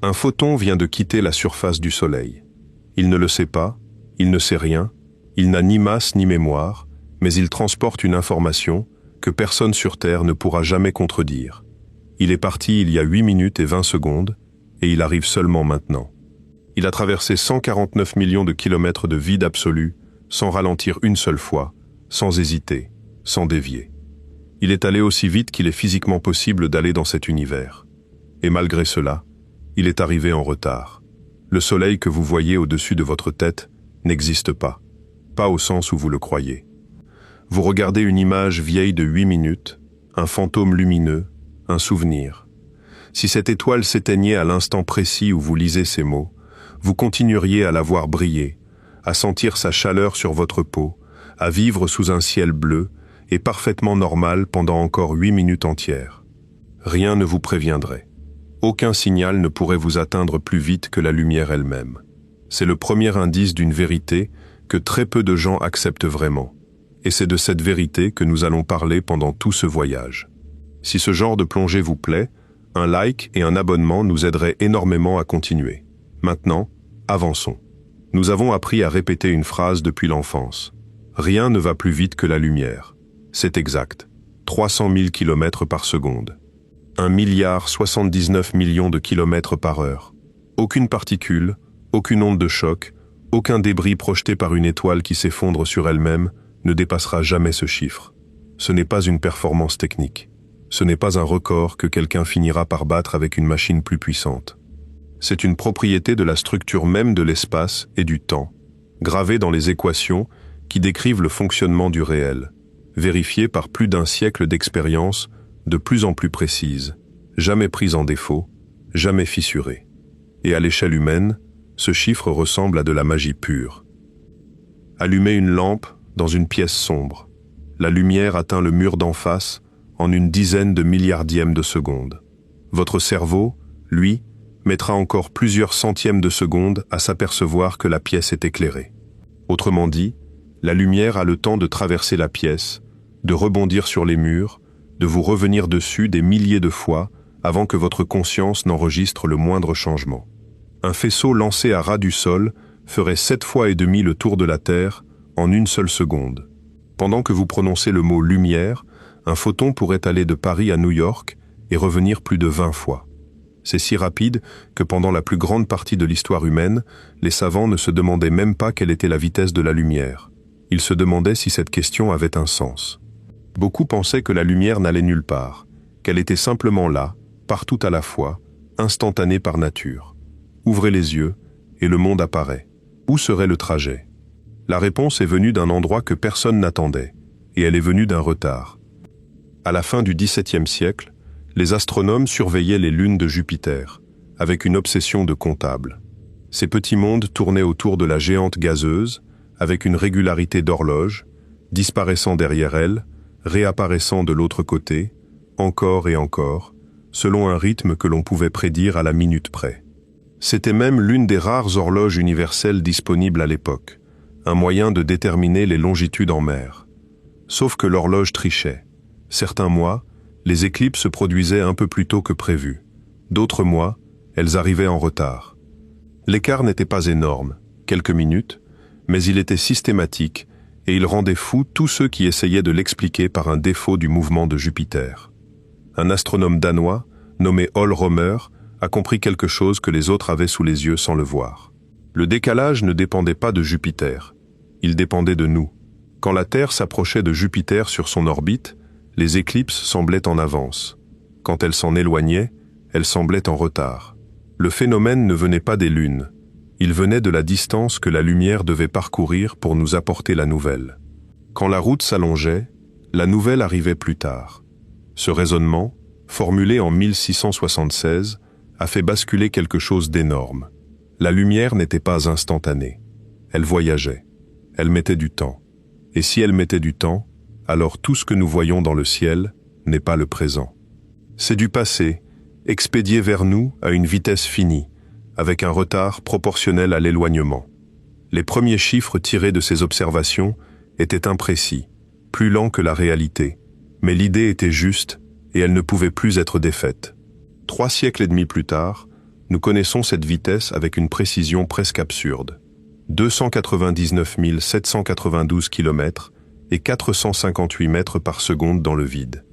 Un photon vient de quitter la surface du Soleil. Il ne le sait pas, il ne sait rien, il n'a ni masse ni mémoire, mais il transporte une information que personne sur Terre ne pourra jamais contredire. Il est parti il y a 8 minutes et 20 secondes, et il arrive seulement maintenant. Il a traversé 149 millions de kilomètres de vide absolu, sans ralentir une seule fois, sans hésiter, sans dévier. Il est allé aussi vite qu'il est physiquement possible d'aller dans cet univers. Et malgré cela, il est arrivé en retard. Le soleil que vous voyez au-dessus de votre tête n'existe pas. Pas au sens où vous le croyez. Vous regardez une image vieille de 8 minutes, un fantôme lumineux, un souvenir. Si cette étoile s'éteignait à l'instant précis où vous lisez ces mots, vous continueriez à la voir briller, à sentir sa chaleur sur votre peau, à vivre sous un ciel bleu et parfaitement normal pendant encore 8 minutes entières. Rien ne vous préviendrait. Aucun signal ne pourrait vous atteindre plus vite que la lumière elle-même. C'est le premier indice d'une vérité que très peu de gens acceptent vraiment. Et c'est de cette vérité que nous allons parler pendant tout ce voyage. Si ce genre de plongée vous plaît, un like et un abonnement nous aideraient énormément à continuer. Maintenant, avançons. Nous avons appris à répéter une phrase depuis l'enfance. Rien ne va plus vite que la lumière. C'est exact. 300 000 km par seconde. 1,79 milliard de kilomètres par heure. Aucune particule, aucune onde de choc, aucun débris projeté par une étoile qui s'effondre sur elle-même ne dépassera jamais ce chiffre. Ce n'est pas une performance technique. Ce n'est pas un record que quelqu'un finira par battre avec une machine plus puissante. C'est une propriété de la structure même de l'espace et du temps, gravée dans les équations qui décrivent le fonctionnement du réel, vérifiée par plus d'un siècle d'expérience de plus en plus précise, jamais prise en défaut, jamais fissurée. Et à l'échelle humaine, ce chiffre ressemble à de la magie pure. Allumez une lampe dans une pièce sombre. La lumière atteint le mur d'en face en une dizaine de milliardièmes de seconde. Votre cerveau, lui, mettra encore plusieurs centièmes de seconde à s'apercevoir que la pièce est éclairée. Autrement dit, la lumière a le temps de traverser la pièce, de rebondir sur les murs, de vous revenir dessus des milliers de fois avant que votre conscience n'enregistre le moindre changement. Un faisceau lancé à ras du sol ferait 7 fois et demi le tour de la Terre en une seule seconde. Pendant que vous prononcez le mot « lumière », un photon pourrait aller de Paris à New York et revenir plus de 20 fois. C'est si rapide que pendant la plus grande partie de l'histoire humaine, les savants ne se demandaient même pas quelle était la vitesse de la lumière. Ils se demandaient si cette question avait un sens. Beaucoup pensaient que la lumière n'allait nulle part, qu'elle était simplement là, partout à la fois, instantanée par nature. Ouvrez les yeux, et le monde apparaît. Où serait le trajet? La réponse est venue d'un endroit que personne n'attendait, et elle est venue d'un retard. À la fin du XVIIe siècle, les astronomes surveillaient les lunes de Jupiter, avec une obsession de comptable. Ces petits mondes tournaient autour de la géante gazeuse, avec une régularité d'horloge, disparaissant derrière elle, réapparaissant de l'autre côté, encore et encore, selon un rythme que l'on pouvait prédire à la minute près. C'était même l'une des rares horloges universelles disponibles à l'époque, un moyen de déterminer les longitudes en mer. Sauf que l'horloge trichait. Certains mois, les éclipses se produisaient un peu plus tôt que prévu. D'autres mois, elles arrivaient en retard. L'écart n'était pas énorme, quelques minutes, mais il était systématique et il rendait fou tous ceux qui essayaient de l'expliquer par un défaut du mouvement de Jupiter. Un astronome danois, nommé Ole Rømer, a compris quelque chose que les autres avaient sous les yeux sans le voir. Le décalage ne dépendait pas de Jupiter, il dépendait de nous. Quand la Terre s'approchait de Jupiter sur son orbite, les éclipses semblaient en avance. Quand elles s'en éloignaient, elles semblaient en retard. Le phénomène ne venait pas des lunes. Il venait de la distance que la lumière devait parcourir pour nous apporter la nouvelle. Quand la route s'allongeait, la nouvelle arrivait plus tard. Ce raisonnement, formulé en 1676, a fait basculer quelque chose d'énorme. La lumière n'était pas instantanée. Elle voyageait. Elle mettait du temps. Et si elle mettait du temps, alors tout ce que nous voyons dans le ciel n'est pas le présent. C'est du passé, expédié vers nous à une vitesse finie, avec un retard proportionnel à l'éloignement. Les premiers chiffres tirés de ces observations étaient imprécis, plus lents que la réalité, mais l'idée était juste et elle ne pouvait plus être défaite. 3 siècles et demi plus tard, Nous connaissons cette vitesse avec une précision presque absurde. 299 792 km et 458 mètres par seconde dans le vide.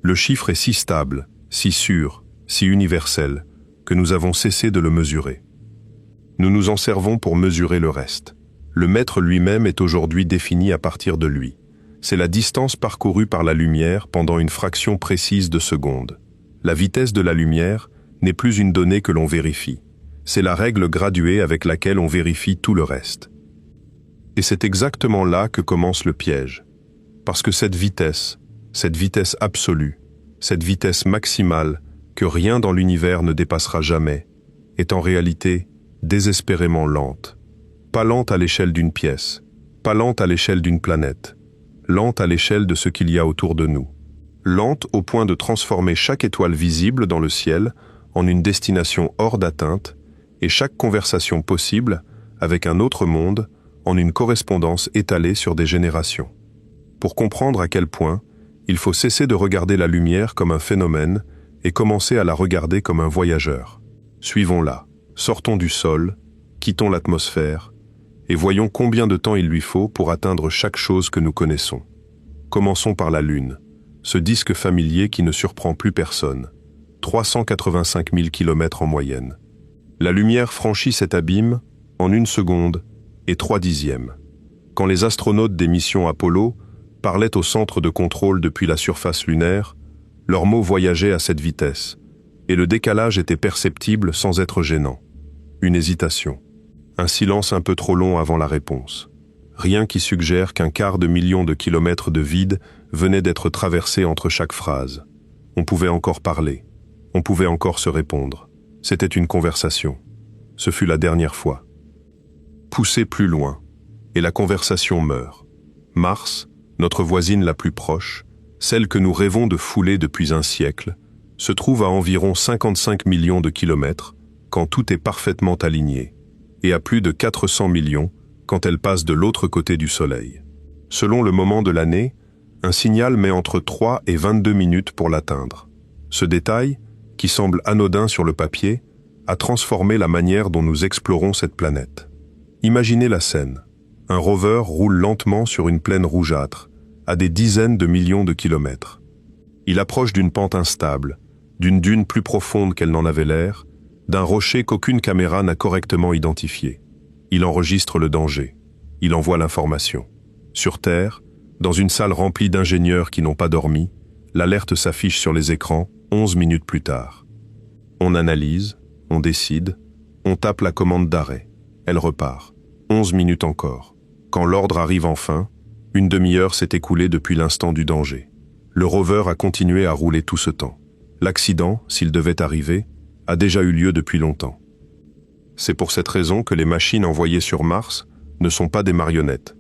Le chiffre est si stable, si sûr, si universel, que nous avons cessé de le mesurer. Nous nous en servons pour mesurer le reste. Le mètre lui-même est aujourd'hui défini à partir de lui. C'est la distance parcourue par la lumière pendant une fraction précise de seconde. La vitesse de la lumière n'est plus une donnée que l'on vérifie. C'est la règle graduée avec laquelle on vérifie tout le reste. Et c'est exactement là que commence le piège. Parce que cette vitesse absolue, cette vitesse maximale que rien dans l'univers ne dépassera jamais, est en réalité désespérément lente. Pas lente à l'échelle d'une pièce, pas lente à l'échelle d'une planète, lente à l'échelle de ce qu'il y a autour de nous. Lente au point de transformer chaque étoile visible dans le ciel en une destination hors d'atteinte et chaque conversation possible avec un autre monde en une correspondance étalée sur des générations. Pour comprendre à quel point, il faut cesser de regarder la lumière comme un phénomène et commencer à la regarder comme un voyageur. Suivons-la, sortons du sol, quittons l'atmosphère et voyons combien de temps il lui faut pour atteindre chaque chose que nous connaissons. Commençons par la Lune, ce disque familier qui ne surprend plus personne. 385 000 km en moyenne. La lumière franchit cet abîme en 1 seconde et 3/10. Quand les astronautes des missions Apollo parlaient au centre de contrôle depuis la surface lunaire, leurs mots voyageaient à cette vitesse, et le décalage était perceptible sans être gênant. Une hésitation. Un silence un peu trop long avant la réponse. Rien qui suggère qu'un quart de million de kilomètres de vide venait d'être traversé entre chaque phrase. On pouvait encore parler. On pouvait encore se répondre. C'était une conversation. Ce fut la dernière fois. Poussez plus loin, et la conversation meurt. Mars, notre voisine la plus proche, celle que nous rêvons de fouler depuis un siècle, se trouve à environ 55 millions de kilomètres quand tout est parfaitement aligné, et à plus de 400 millions quand elle passe de l'autre côté du Soleil. Selon le moment de l'année, un signal met entre 3 et 22 minutes pour l'atteindre. Ce détail, qui semble anodin sur le papier, a transformé la manière dont nous explorons cette planète. Imaginez la scène. Un rover roule lentement sur une plaine rougeâtre, à des dizaines de millions de kilomètres. Il approche d'une pente instable, d'une dune plus profonde qu'elle n'en avait l'air, d'un rocher qu'aucune caméra n'a correctement identifié. Il enregistre le danger. Il envoie l'information. Sur Terre, dans une salle remplie d'ingénieurs qui n'ont pas dormi, l'alerte s'affiche sur les écrans 11 minutes plus tard. On analyse, on décide, on tape la commande d'arrêt. Elle repart. 11 minutes encore. Quand l'ordre arrive enfin, une demi-heure s'est écoulée depuis l'instant du danger. Le rover a continué à rouler tout ce temps. L'accident, s'il devait arriver, a déjà eu lieu depuis longtemps. C'est pour cette raison que les machines envoyées sur Mars ne sont pas des marionnettes.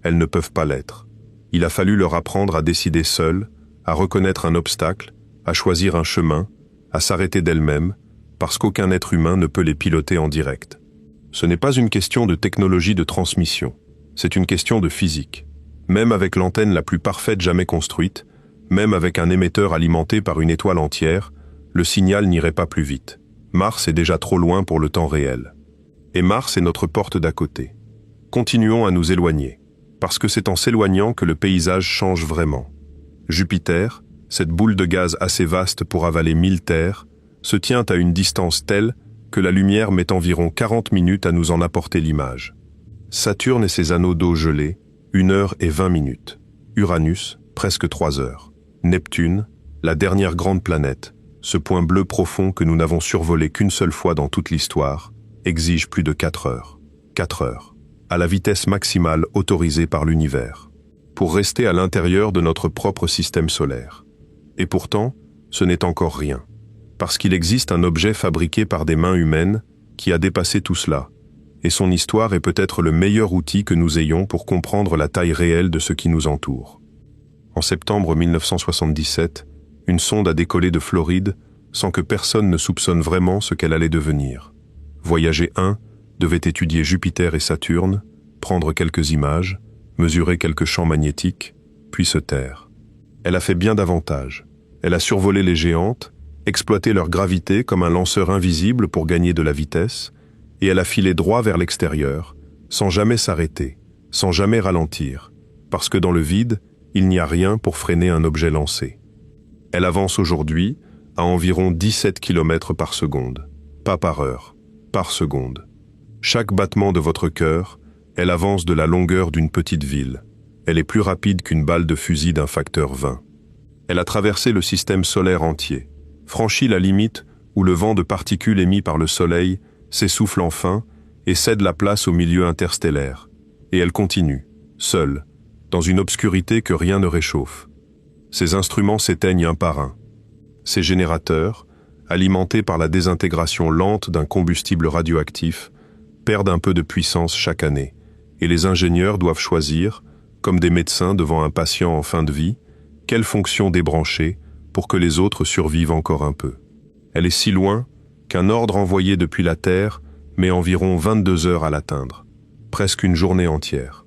Elles ne peuvent pas l'être. Il a fallu leur apprendre à décider seules, à reconnaître un obstacle, à choisir un chemin, à s'arrêter d'elles-mêmes, parce qu'aucun être humain ne peut les piloter en direct. Ce n'est pas une question de technologie de transmission, c'est une question de physique. Même avec l'antenne la plus parfaite jamais construite, même avec un émetteur alimenté par une étoile entière, le signal n'irait pas plus vite. Mars est déjà trop loin pour le temps réel. Et Mars est notre porte d'à côté. Continuons à nous éloigner, parce que c'est en s'éloignant que le paysage change vraiment. Jupiter, cette boule de gaz assez vaste pour avaler 1000 terres, se tient à une distance telle que la lumière met environ 40 minutes à nous en apporter l'image. Saturne et ses anneaux d'eau gelés, 1 heure et 20 minutes. Uranus, presque 3 heures. Neptune, la dernière grande planète, ce point bleu profond que nous n'avons survolé qu'une seule fois dans toute l'histoire, exige plus de 4 heures. 4 heures, à la vitesse maximale autorisée par l'univers, pour rester à l'intérieur de notre propre système solaire. Et pourtant, ce n'est encore rien, parce qu'il existe un objet fabriqué par des mains humaines qui a dépassé tout cela, et son histoire est peut-être le meilleur outil que nous ayons pour comprendre la taille réelle de ce qui nous entoure. En septembre 1977, une sonde a décollé de Floride sans que personne ne soupçonne vraiment ce qu'elle allait devenir. Voyager 1 devait étudier Jupiter et Saturne, prendre quelques images, mesurer quelques champs magnétiques, puis se taire. Elle a fait bien davantage. Elle a survolé les géantes exploité leur gravité comme un lanceur invisible pour gagner de la vitesse, et elle a filé droit vers l'extérieur, sans jamais s'arrêter, sans jamais ralentir, parce que dans le vide, il n'y a rien pour freiner un objet lancé. Elle avance aujourd'hui à environ 17 km par seconde, pas par heure, par seconde. Chaque battement de votre cœur, elle avance de la longueur d'une petite ville. Elle est plus rapide qu'une balle de fusil d'un facteur 20. Elle a traversé le système solaire entier, franchi la limite où le vent de particules émis par le Soleil s'essouffle enfin et cède la place au milieu interstellaire. Et elle continue, seule, dans une obscurité que rien ne réchauffe. Ses instruments s'éteignent un par un. Ses générateurs, alimentés par la désintégration lente d'un combustible radioactif, perdent un peu de puissance chaque année, et les ingénieurs doivent choisir, comme des médecins devant un patient en fin de vie, quelle fonction débrancher pour que les autres survivent encore un peu. Elle est si loin qu'un ordre envoyé depuis la Terre met environ 22 heures à l'atteindre, presque une journée entière.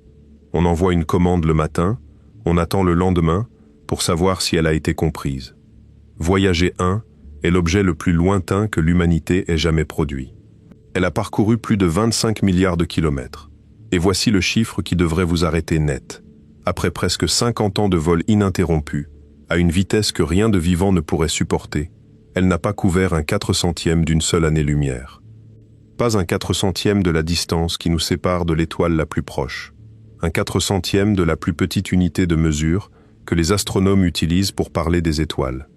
On envoie une commande le matin, on attend le lendemain pour savoir si elle a été comprise. Voyager 1 est l'objet le plus lointain que l'humanité ait jamais produit. Elle a parcouru plus de 25 milliards de kilomètres. Et voici le chiffre qui devrait vous arrêter net. Après presque 50 ans de vol ininterrompu, à une vitesse que rien de vivant ne pourrait supporter, elle n'a pas couvert un 400e d'une seule année-lumière. Pas un 400e de la distance qui nous sépare de l'étoile la plus proche. Un 400e de la plus petite unité de mesure que les astronomes utilisent pour parler des étoiles.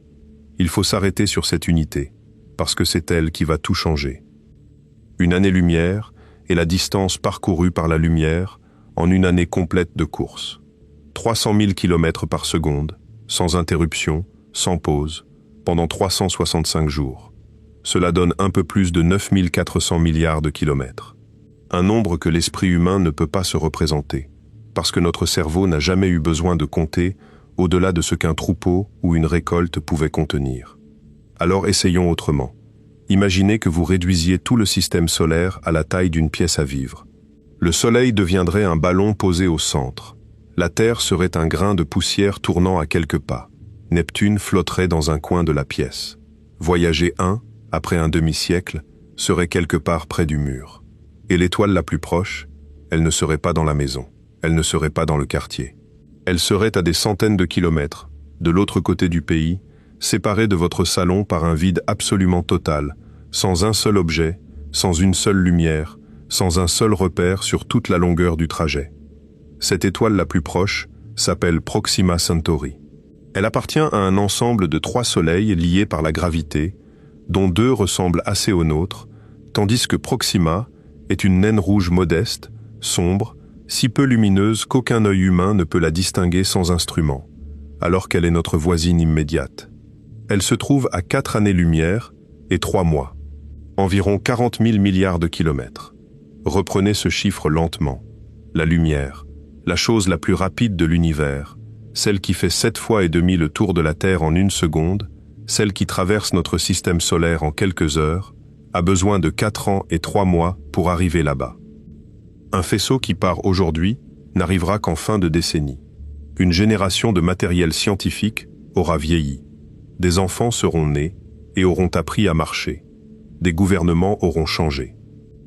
Il faut s'arrêter sur cette unité, parce que c'est elle qui va tout changer. Une année-lumière est la distance parcourue par la lumière en une année complète de course. 300 000 km par seconde, sans interruption, sans pause, pendant 365 jours. Cela donne un peu plus de 9 400 milliards de kilomètres. Un nombre que l'esprit humain ne peut pas se représenter, parce que notre cerveau n'a jamais eu besoin de compter au-delà de ce qu'un troupeau ou une récolte pouvait contenir. Alors essayons autrement. Imaginez que vous réduisiez tout le système solaire à la taille d'une pièce à vivre. Le Soleil deviendrait un ballon posé au centre. La Terre serait un grain de poussière tournant à quelques pas. Neptune flotterait dans un coin de la pièce. Voyager 1, après un demi-siècle, serait quelque part près du mur. Et l'étoile la plus proche, elle ne serait pas dans la maison, elle ne serait pas dans le quartier. Elle serait à des centaines de kilomètres, de l'autre côté du pays, séparée de votre salon par un vide absolument total, sans un seul objet, sans une seule lumière, sans un seul repère sur toute la longueur du trajet. Cette étoile la plus proche s'appelle Proxima Centauri. Elle appartient à un ensemble de 3 soleils liés par la gravité, dont 2 ressemblent assez aux nôtres, tandis que Proxima est une naine rouge modeste, sombre, si peu lumineuse qu'aucun œil humain ne peut la distinguer sans instrument, alors qu'elle est notre voisine immédiate. Elle se trouve à 4 années-lumière et 3 mois, environ 40 000 milliards de kilomètres. Reprenez ce chiffre lentement. La lumière, la chose la plus rapide de l'univers, celle qui fait 7 fois et demi le tour de la Terre en 1 seconde, celle qui traverse notre système solaire en quelques heures, a besoin de 4 ans et 3 mois pour arriver là-bas. Un faisceau qui part aujourd'hui n'arrivera qu'en fin de décennie. Une génération de matériel scientifique aura vieilli. Des enfants seront nés et auront appris à marcher. Des gouvernements auront changé.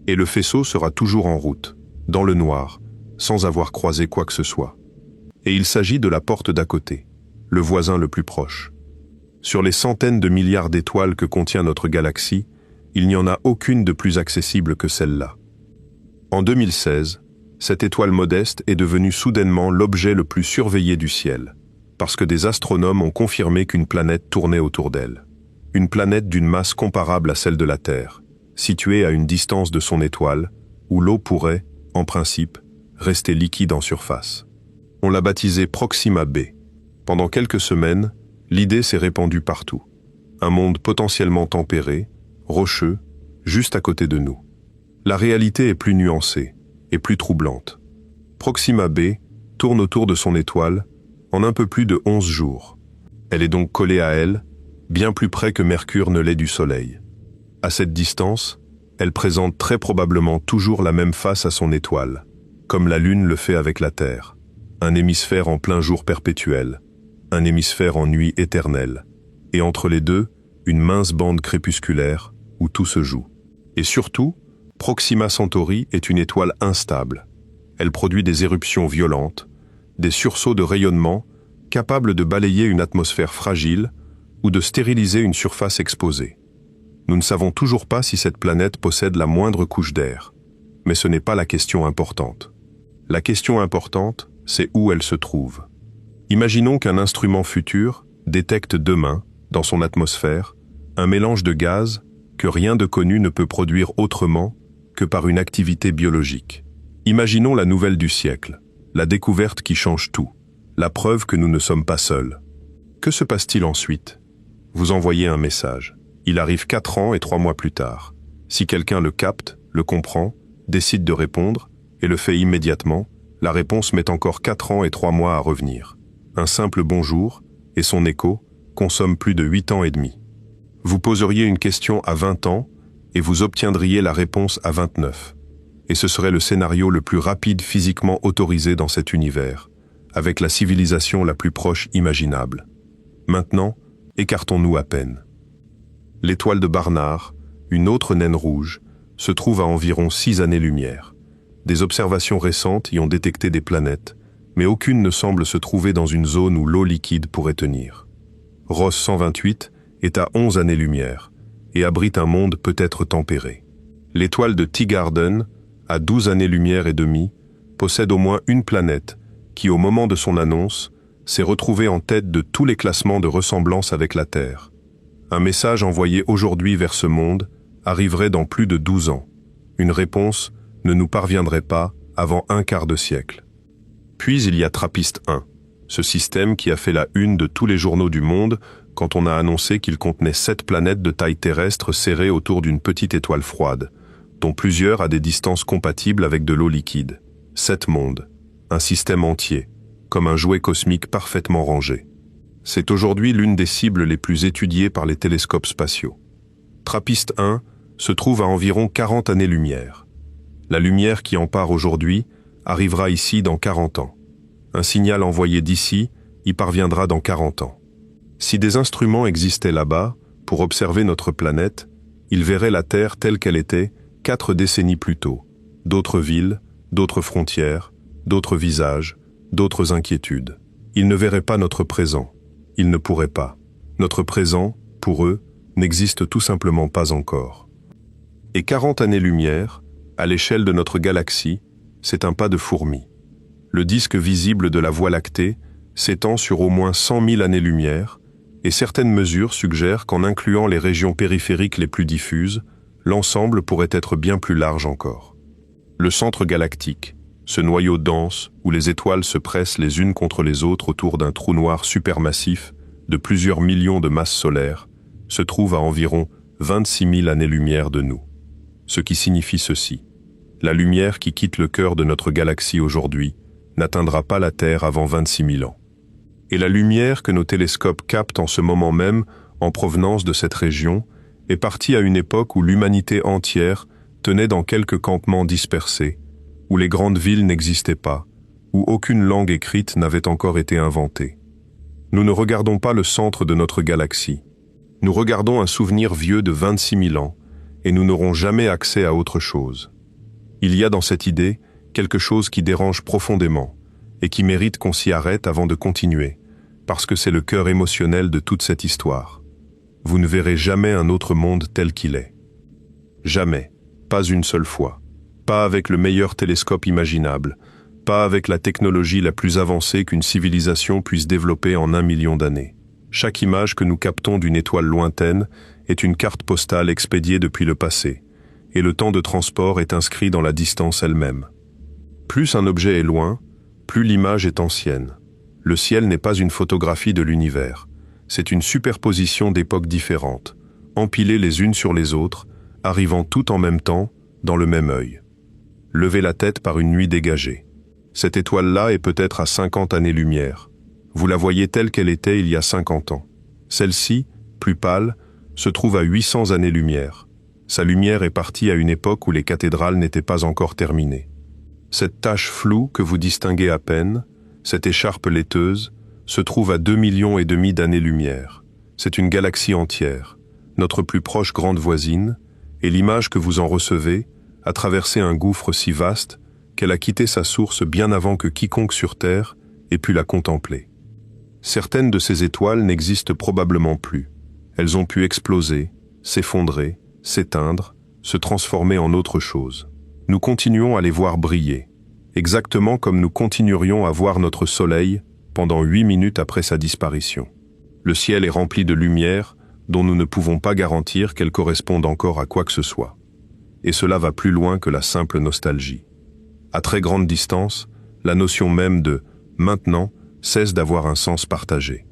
Et le faisceau sera toujours en route, dans le noir, sans avoir croisé quoi que ce soit. Et il s'agit de la porte d'à côté, le voisin le plus proche. Sur les centaines de milliards d'étoiles que contient notre galaxie, il n'y en a aucune de plus accessible que celle-là. En 2016, cette étoile modeste est devenue soudainement l'objet le plus surveillé du ciel, parce que des astronomes ont confirmé qu'une planète tournait autour d'elle. Une planète d'une masse comparable à celle de la Terre, située à une distance de son étoile, où l'eau pourrait, en principe, rester liquide en surface. On l'a baptisée Proxima b. Pendant quelques semaines, l'idée s'est répandue partout. Un monde potentiellement tempéré, rocheux, juste à côté de nous. La réalité est plus nuancée et plus troublante. Proxima b tourne autour de son étoile en un peu plus de 11 jours. Elle est donc collée à elle, bien plus près que Mercure ne l'est du Soleil. À cette distance, elle présente très probablement toujours la même face à son étoile, comme la Lune le fait avec la Terre. Un hémisphère en plein jour perpétuel, un hémisphère en nuit éternelle, et entre les deux, une mince bande crépusculaire où tout se joue. Et surtout, Proxima Centauri est une étoile instable. Elle produit des éruptions violentes, des sursauts de rayonnement capables de balayer une atmosphère fragile ou de stériliser une surface exposée. Nous ne savons toujours pas si cette planète possède la moindre couche d'air. Mais ce n'est pas la question importante. La question importante, c'est où elle se trouve. Imaginons qu'un instrument futur détecte demain, dans son atmosphère, un mélange de gaz que rien de connu ne peut produire autrement que par une activité biologique. Imaginons la nouvelle du siècle, la découverte qui change tout, la preuve que nous ne sommes pas seuls. Que se passe-t-il ensuite? Vous envoyez un message. Il arrive 4 ans et 3 mois plus tard. Si quelqu'un le capte, le comprend, décide de répondre, et le fait immédiatement, la réponse met encore 4 ans et 3 mois à revenir. Un simple bonjour, et son écho, consomme plus de 8 ans et demi. Vous poseriez une question à 20 ans, et vous obtiendriez la réponse à 29. Et ce serait le scénario le plus rapide physiquement autorisé dans cet univers, avec la civilisation la plus proche imaginable. Maintenant, écartons-nous à peine. L'étoile de Barnard, une autre naine rouge, se trouve à environ 6 années-lumière. Des observations récentes y ont détecté des planètes, mais aucune ne semble se trouver dans une zone où l'eau liquide pourrait tenir. Ross 128 est à 11 années-lumière et abrite un monde peut-être tempéré. L'étoile de Teegarden, à 12 années-lumière et demie, possède au moins une planète qui, au moment de son annonce, s'est retrouvée en tête de tous les classements de ressemblance avec la Terre. Un message envoyé aujourd'hui vers ce monde arriverait dans plus de 12 ans. Une réponse ne nous parviendrait pas avant un quart de siècle. Puis il y a TRAPPIST 1, ce système qui a fait la une de tous les journaux du monde quand on a annoncé qu'il contenait 7 planètes de taille terrestre serrées autour d'une petite étoile froide, dont plusieurs à des distances compatibles avec de l'eau liquide. 7 mondes, un système entier, comme un jouet cosmique parfaitement rangé. C'est aujourd'hui l'une des cibles les plus étudiées par les télescopes spatiaux. TRAPPIST 1 se trouve à environ 40 années-lumière. La lumière qui en part aujourd'hui arrivera ici dans 40 ans. Un signal envoyé d'ici y parviendra dans 40 ans. Si des instruments existaient là-bas pour observer notre planète, ils verraient la Terre telle qu'elle était 4 décennies plus tôt. D'autres villes, d'autres frontières, d'autres visages, d'autres inquiétudes. Ils ne verraient pas notre présent. Ils ne pourraient pas. Notre présent, pour eux, n'existe tout simplement pas encore. Et 40 années-lumière, à l'échelle de notre galaxie, c'est un pas de fourmi. Le disque visible de la Voie lactée s'étend sur au moins 100 000 années-lumière, et certaines mesures suggèrent qu'en incluant les régions périphériques les plus diffuses, l'ensemble pourrait être bien plus large encore. Le centre galactique, ce noyau dense où les étoiles se pressent les unes contre les autres autour d'un trou noir supermassif de plusieurs millions de masses solaires, se trouve à environ 26 000 années-lumière de nous. Ce qui signifie ceci: la lumière qui quitte le cœur de notre galaxie aujourd'hui n'atteindra pas la Terre avant 26 000 ans. Et la lumière que nos télescopes captent en ce moment même en provenance de cette région est partie à une époque où l'humanité entière tenait dans quelques campements dispersés, où les grandes villes n'existaient pas, où aucune langue écrite n'avait encore été inventée. Nous ne regardons pas le centre de notre galaxie. Nous regardons un souvenir vieux de 26 000 ans, et nous n'aurons jamais accès à autre chose. Il y a dans cette idée quelque chose qui dérange profondément, et qui mérite qu'on s'y arrête avant de continuer, parce que c'est le cœur émotionnel de toute cette histoire. Vous ne verrez jamais un autre monde tel qu'il est. Jamais, pas une seule fois. Pas avec le meilleur télescope imaginable, pas avec la technologie la plus avancée qu'une civilisation puisse développer en 1 million d'années. Chaque image que nous captons d'une étoile lointaine est une carte postale expédiée depuis le passé, et le temps de transport est inscrit dans la distance elle-même. Plus un objet est loin, plus l'image est ancienne. Le ciel n'est pas une photographie de l'univers, c'est une superposition d'époques différentes, empilées les unes sur les autres, arrivant toutes en même temps, dans le même œil. Levez la tête par une nuit dégagée. Cette étoile-là est peut-être à 50 années-lumière. Vous la voyez telle qu'elle était il y a 50 ans. Celle-ci, plus pâle, se trouve à 800 années-lumière. Sa lumière est partie à une époque où les cathédrales n'étaient pas encore terminées. Cette tache floue que vous distinguez à peine, cette écharpe laiteuse, se trouve à 2,5 millions d'années-lumière. C'est une galaxie entière, notre plus proche grande voisine, et l'image que vous en recevez a traversé un gouffre si vaste qu'elle a quitté sa source bien avant que quiconque sur Terre ait pu la contempler. Certaines de ces étoiles n'existent probablement plus. Elles ont pu exploser, s'effondrer, s'éteindre, se transformer en autre chose. Nous continuons à les voir briller, exactement comme nous continuerions à voir notre Soleil pendant 8 minutes après sa disparition. Le ciel est rempli de lumière dont nous ne pouvons pas garantir qu'elle corresponde encore à quoi que ce soit. Et cela va plus loin que la simple nostalgie. À très grande distance, la notion même de « maintenant » cesse d'avoir un sens partagé.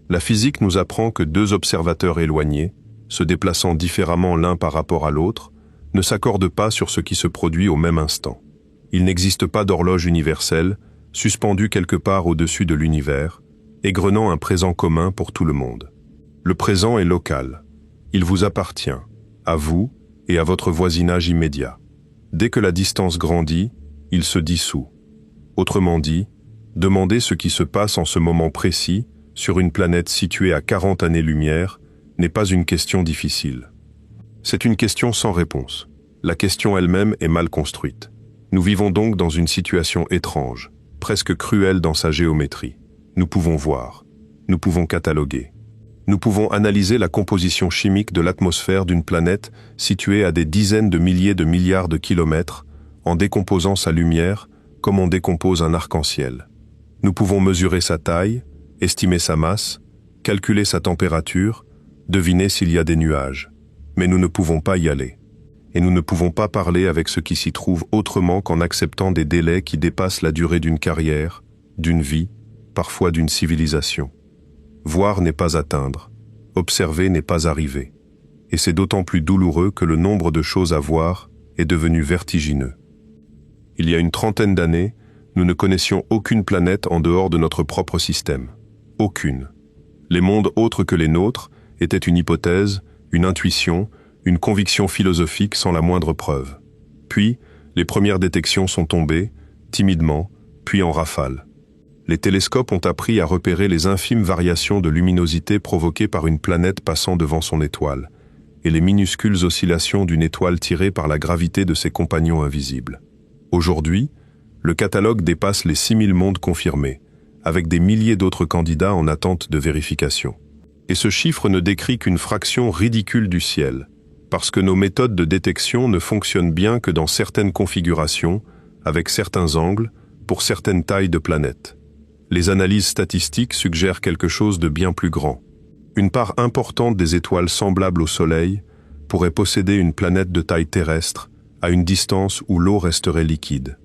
La physique nous apprend que deux observateurs éloignés, se déplaçant différemment l'un par rapport à l'autre, ne s'accordent pas sur ce qui se produit au même instant. Il n'existe pas d'horloge universelle, suspendue quelque part au-dessus de l'univers, égrenant un présent commun pour tout le monde. Le présent est local. Il vous appartient, à vous et à votre voisinage immédiat. Dès que la distance grandit, il se dissout. Autrement dit, demander ce qui se passe en ce moment précis, sur une planète située à 40 années-lumière, n'est pas une question difficile. C'est une question sans réponse. La question elle-même est mal construite. Nous vivons donc dans une situation étrange, presque cruelle dans sa géométrie. Nous pouvons voir, nous pouvons cataloguer. Nous pouvons analyser la composition chimique de l'atmosphère d'une planète située à des dizaines de milliers de milliards de kilomètres, en décomposant sa lumière comme on décompose un arc-en-ciel. Nous pouvons mesurer sa taille, estimer sa masse, calculer sa température, deviner s'il y a des nuages. Mais nous ne pouvons pas y aller. Et nous ne pouvons pas parler avec ce qui s'y trouve autrement qu'en acceptant des délais qui dépassent la durée d'une carrière, d'une vie, parfois d'une civilisation. Voir n'est pas atteindre, observer n'est pas arriver. Et c'est d'autant plus douloureux que le nombre de choses à voir est devenu vertigineux. Il y a une trentaine d'années, nous ne connaissions aucune planète en dehors de notre propre système. Aucune. Les mondes autres que les nôtres étaient une hypothèse, une intuition, une conviction philosophique sans la moindre preuve. Puis, les premières détections sont tombées, timidement, puis en rafale. Les télescopes ont appris à repérer les infimes variations de luminosité provoquées par une planète passant devant son étoile, et les minuscules oscillations d'une étoile tirée par la gravité de ses compagnons invisibles. Aujourd'hui, le catalogue dépasse les 6000 mondes confirmés, avec des milliers d'autres candidats en attente de vérification. Et ce chiffre ne décrit qu'une fraction ridicule du ciel, parce que nos méthodes de détection ne fonctionnent bien que dans certaines configurations, avec certains angles, pour certaines tailles de planètes. Les analyses statistiques suggèrent quelque chose de bien plus grand. Une part importante des étoiles semblables au Soleil pourrait posséder une planète de taille terrestre, à une distance où l'eau resterait liquide.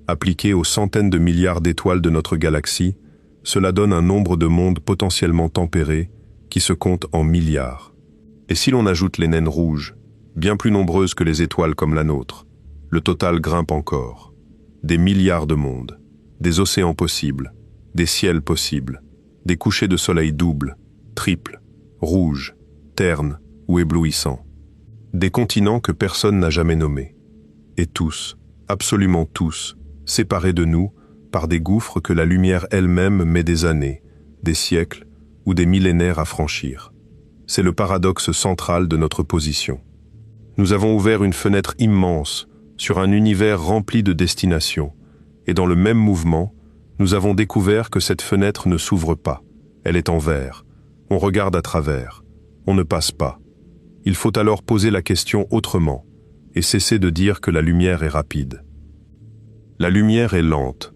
Appliqué aux centaines de milliards d'étoiles de notre galaxie, cela donne un nombre de mondes potentiellement tempérés qui se compte en milliards. Et si l'on ajoute les naines rouges, bien plus nombreuses que les étoiles comme la nôtre, le total grimpe encore. Des milliards de mondes, des océans possibles, des ciels possibles, des couchers de soleil doubles, triples, rouges, ternes ou éblouissants. Des continents que personne n'a jamais nommés. Et tous, absolument tous, séparés de nous par des gouffres que la lumière elle-même met des années, des siècles ou des millénaires à franchir. C'est le paradoxe central de notre position. Nous avons ouvert une fenêtre immense sur un univers rempli de destinations, et dans le même mouvement, nous avons découvert que cette fenêtre ne s'ouvre pas, elle est en verre, on regarde à travers, on ne passe pas. Il faut alors poser la question autrement, et cesser de dire que la lumière est rapide. La lumière est lente.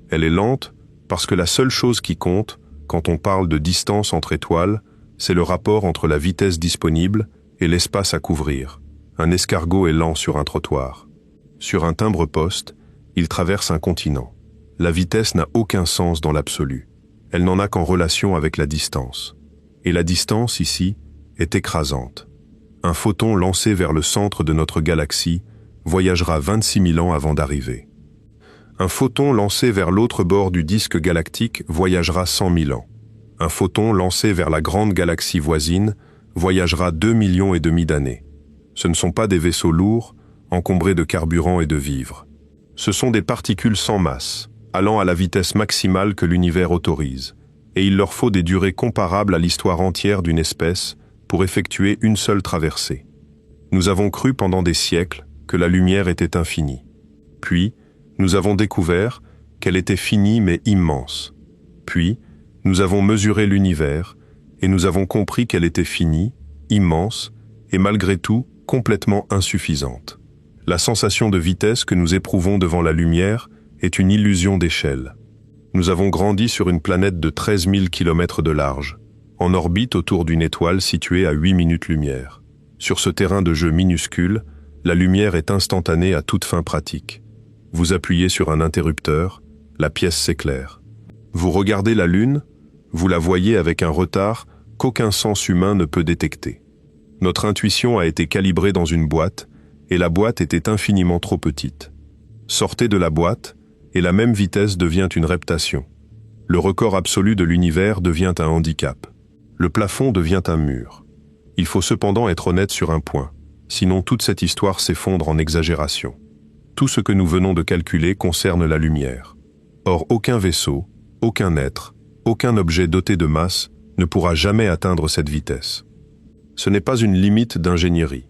Elle est lente parce que la seule chose qui compte, quand on parle de distance entre étoiles, c'est le rapport entre la vitesse disponible et l'espace à couvrir. Un escargot est lent sur un trottoir. Sur un timbre-poste, il traverse un continent. La vitesse n'a aucun sens dans l'absolu. Elle n'en a qu'en relation avec la distance. Et la distance, ici, est écrasante. Un photon lancé vers le centre de notre galaxie voyagera 26 000 ans avant d'arriver. Un photon lancé vers l'autre bord du disque galactique voyagera 100 000 ans. Un photon lancé vers la grande galaxie voisine voyagera 2,5 millions d'années. Ce ne sont pas des vaisseaux lourds, encombrés de carburant et de vivres. Ce sont des particules sans masse, allant à la vitesse maximale que l'univers autorise, et il leur faut des durées comparables à l'histoire entière d'une espèce, pour effectuer une seule traversée. Nous avons cru pendant des siècles que la lumière était infinie. Puis, nous avons découvert qu'elle était finie mais immense. Puis, nous avons mesuré l'univers et nous avons compris qu'elle était finie, immense et malgré tout complètement insuffisante. La sensation de vitesse que nous éprouvons devant la lumière est une illusion d'échelle. Nous avons grandi sur une planète de 13 000 km de large, en orbite autour d'une étoile située à 8 minutes-lumière. Sur ce terrain de jeu minuscule, la lumière est instantanée à toute fin pratique. Vous appuyez sur un interrupteur, la pièce s'éclaire. Vous regardez la Lune, vous la voyez avec un retard qu'aucun sens humain ne peut détecter. Notre intuition a été calibrée dans une boîte, et la boîte était infiniment trop petite. Sortez de la boîte, et la même vitesse devient une reptation. Le record absolu de l'univers devient un handicap. Le plafond devient un mur. Il faut cependant être honnête sur un point, sinon toute cette histoire s'effondre en exagération. Tout ce que nous venons de calculer concerne la lumière. Or, aucun vaisseau, aucun être, aucun objet doté de masse ne pourra jamais atteindre cette vitesse. Ce n'est pas une limite d'ingénierie.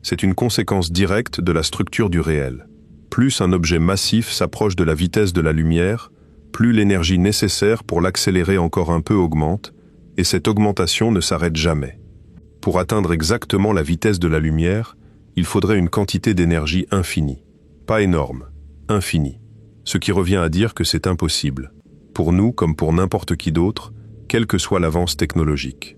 C'est une conséquence directe de la structure du réel. Plus un objet massif s'approche de la vitesse de la lumière, plus l'énergie nécessaire pour l'accélérer encore un peu augmente, et cette augmentation ne s'arrête jamais. Pour atteindre exactement la vitesse de la lumière, il faudrait une quantité d'énergie infinie. Pas énorme, infinie. Ce qui revient à dire que c'est impossible, pour nous comme pour n'importe qui d'autre, quelle que soit l'avance technologique.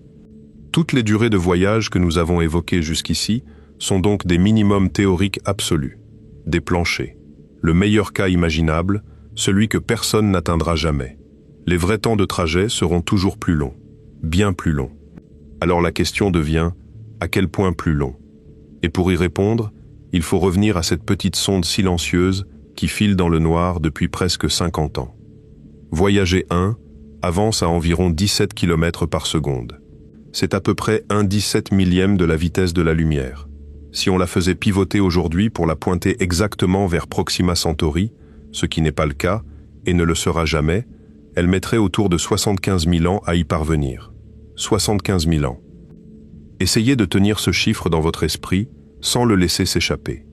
Toutes les durées de voyage que nous avons évoquées jusqu'ici sont donc des minimums théoriques absolus, des planchers. Le meilleur cas imaginable, celui que personne n'atteindra jamais. Les vrais temps de trajet seront toujours plus longs, bien plus longs. Alors la question devient, à quel point plus long? Et pour y répondre, il faut revenir à cette petite sonde silencieuse qui file dans le noir depuis presque 50 ans. Voyager 1 avance à environ 17 km par seconde. C'est à peu près 1/17 millième de la vitesse de la lumière. Si on la faisait pivoter aujourd'hui pour la pointer exactement vers Proxima Centauri, ce qui n'est pas le cas, et ne le sera jamais, elle mettrait autour de 75 000 ans à y parvenir. 75 000 ans. Essayez de tenir ce chiffre dans votre esprit sans le laisser s'échapper.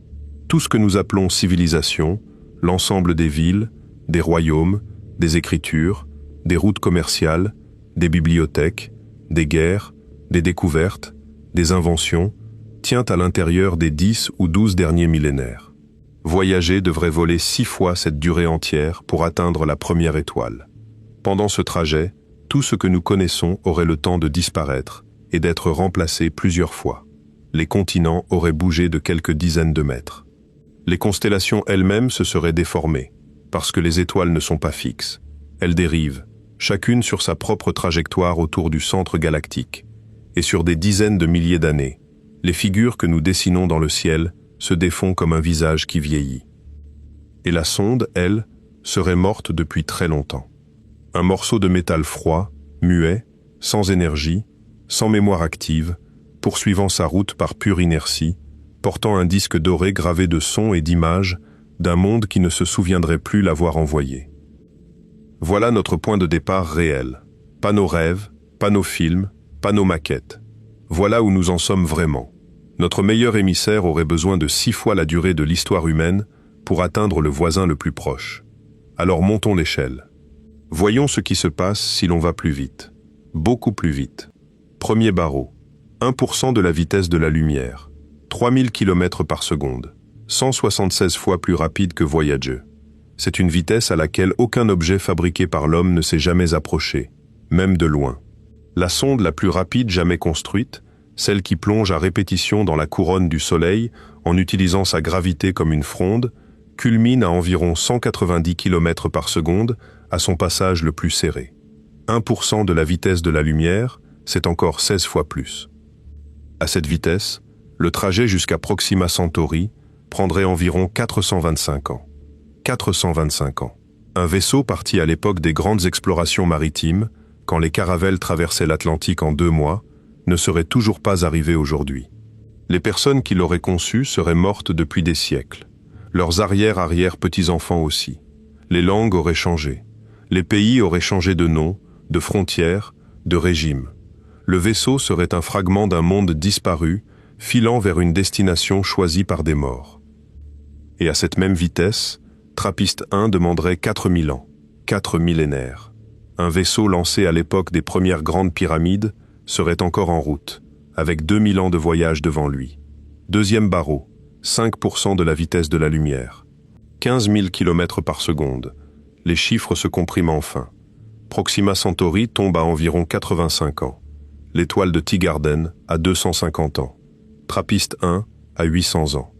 Tout ce que nous appelons civilisation, l'ensemble des villes, des royaumes, des écritures, des routes commerciales, des bibliothèques, des guerres, des découvertes, des inventions, tient à l'intérieur des 10 ou 12 derniers millénaires. Voyager devrait voler 6 fois cette durée entière pour atteindre la première étoile. Pendant ce trajet, tout ce que nous connaissons aurait le temps de disparaître et d'être remplacé plusieurs fois. Les continents auraient bougé de quelques dizaines de mètres. Les constellations elles-mêmes se seraient déformées, parce que les étoiles ne sont pas fixes. Elles dérivent, chacune sur sa propre trajectoire autour du centre galactique. Et sur des dizaines de milliers d'années, les figures que nous dessinons dans le ciel se défont comme un visage qui vieillit. Et la sonde, elle, serait morte depuis très longtemps. Un morceau de métal froid, muet, sans énergie, sans mémoire active, poursuivant sa route par pure inertie, portant un disque doré gravé de sons et d'images d'un monde qui ne se souviendrait plus l'avoir envoyé. Voilà notre point de départ réel. Pas nos rêves, pas nos films, pas nos maquettes. Voilà où nous en sommes vraiment. Notre meilleur émissaire aurait besoin de 6 fois la durée de l'histoire humaine pour atteindre le voisin le plus proche. Alors montons l'échelle. Voyons ce qui se passe si l'on va plus vite. Beaucoup plus vite. Premier barreau. 1% de la vitesse de la lumière. 3000 km par seconde. 176 fois plus rapide que Voyager. C'est une vitesse à laquelle aucun objet fabriqué par l'homme ne s'est jamais approché, même de loin. La sonde la plus rapide jamais construite, celle qui plonge à répétition dans la couronne du Soleil en utilisant sa gravité comme une fronde, culmine à environ 190 km par seconde à son passage le plus serré. 1% de la vitesse de la lumière, c'est encore 16 fois plus. À cette vitesse, le trajet jusqu'à Proxima Centauri prendrait environ 425 ans. 425 ans. Un vaisseau parti à l'époque des grandes explorations maritimes, quand les caravelles traversaient l'Atlantique en 2 mois, ne serait toujours pas arrivé aujourd'hui. Les personnes qui l'auraient conçu seraient mortes depuis des siècles. Leurs arrière-petits-enfants aussi. Les langues auraient changé. Les pays auraient changé de nom, de frontières, de régime. Le vaisseau serait un fragment d'un monde disparu, filant vers une destination choisie par des morts. Et à cette même vitesse, Trappist 1 demanderait 4000 ans, 4 millénaires. Un vaisseau lancé à l'époque des premières grandes pyramides serait encore en route, avec 2000 ans de voyage devant lui. Deuxième barreau, 5% de la vitesse de la lumière. 15 000 km par seconde. Les chiffres se compriment enfin. Proxima Centauri tombe à environ 85 ans. L'étoile de Teegarden à 250 ans. Trappist 1 à 800 ans.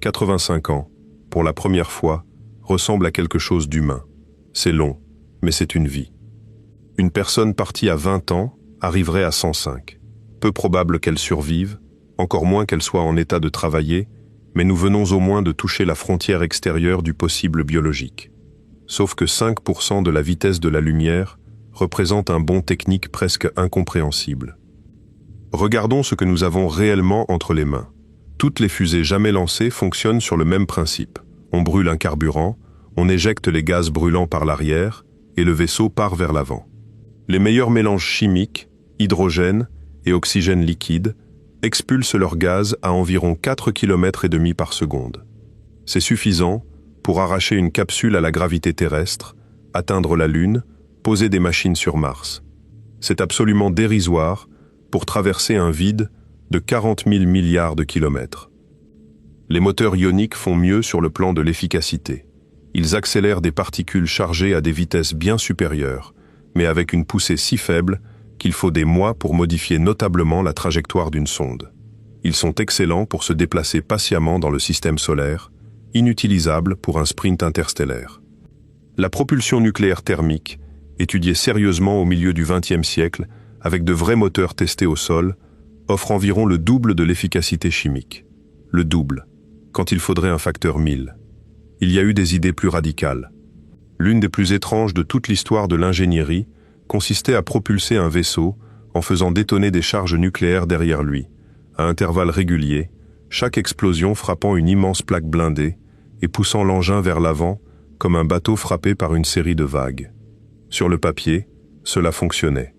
85 ans, pour la première fois, ressemble à quelque chose d'humain. C'est long, mais c'est une vie. Une personne partie à 20 ans arriverait à 105. Peu probable qu'elle survive, encore moins qu'elle soit en état de travailler, mais nous venons au moins de toucher la frontière extérieure du possible biologique. Sauf que 5% de la vitesse de la lumière représente un bond technique presque incompréhensible. Regardons ce que nous avons réellement entre les mains. Toutes les fusées jamais lancées fonctionnent sur le même principe. On brûle un carburant, on éjecte les gaz brûlants par l'arrière, et le vaisseau part vers l'avant. Les meilleurs mélanges chimiques, hydrogène et oxygène liquide, expulsent leur gaz à environ 4,5 km par seconde. C'est suffisant pour arracher une capsule à la gravité terrestre, atteindre la Lune, poser des machines sur Mars. C'est absolument dérisoire pour traverser un vide de 40 000 milliards de kilomètres. Les moteurs ioniques font mieux sur le plan de l'efficacité. Ils accélèrent des particules chargées à des vitesses bien supérieures, mais avec une poussée si faible qu'il faut des mois pour modifier notablement la trajectoire d'une sonde. Ils sont excellents pour se déplacer patiemment dans le système solaire, inutilisables pour un sprint interstellaire. La propulsion nucléaire thermique, étudiée sérieusement au milieu du XXe siècle, avec de vrais moteurs testés au sol, offre environ le double de l'efficacité chimique. Le double, quand il faudrait un facteur 1000. Il y a eu des idées plus radicales. L'une des plus étranges de toute l'histoire de l'ingénierie consistait à propulser un vaisseau en faisant détonner des charges nucléaires derrière lui, à intervalles réguliers, chaque explosion frappant une immense plaque blindée et poussant l'engin vers l'avant comme un bateau frappé par une série de vagues. Sur le papier, cela fonctionnait.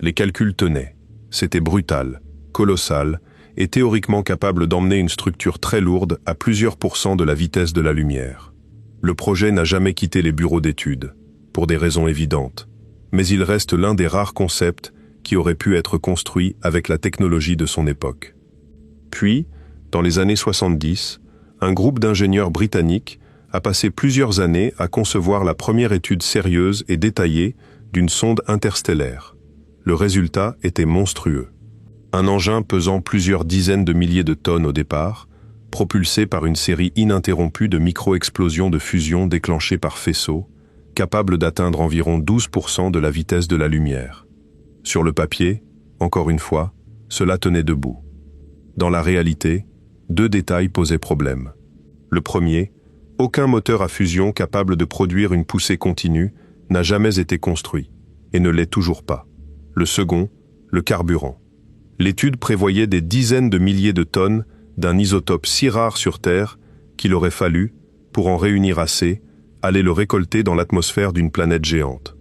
Les calculs tenaient. C'était brutal, colossal et théoriquement capable d'emmener une structure très lourde à plusieurs pourcents de la vitesse de la lumière. Le projet n'a jamais quitté les bureaux d'études, pour des raisons évidentes, mais il reste l'un des rares concepts qui aurait pu être construit avec la technologie de son époque. Puis, dans les années 70, un groupe d'ingénieurs britanniques a passé plusieurs années à concevoir la première étude sérieuse et détaillée d'une sonde interstellaire. Le résultat était monstrueux. Un engin pesant plusieurs dizaines de milliers de tonnes au départ, propulsé par une série ininterrompue de micro-explosions de fusion déclenchées par faisceaux, capable d'atteindre environ 12% de la vitesse de la lumière. Sur le papier, encore une fois, cela tenait debout. Dans la réalité, deux détails posaient problème. Le premier, aucun moteur à fusion capable de produire une poussée continue n'a jamais été construit, et ne l'est toujours pas. Le second, le carburant. L'étude prévoyait des dizaines de milliers de tonnes d'un isotope si rare sur Terre qu'il aurait fallu, pour en réunir assez, aller le récolter dans l'atmosphère d'une planète géante.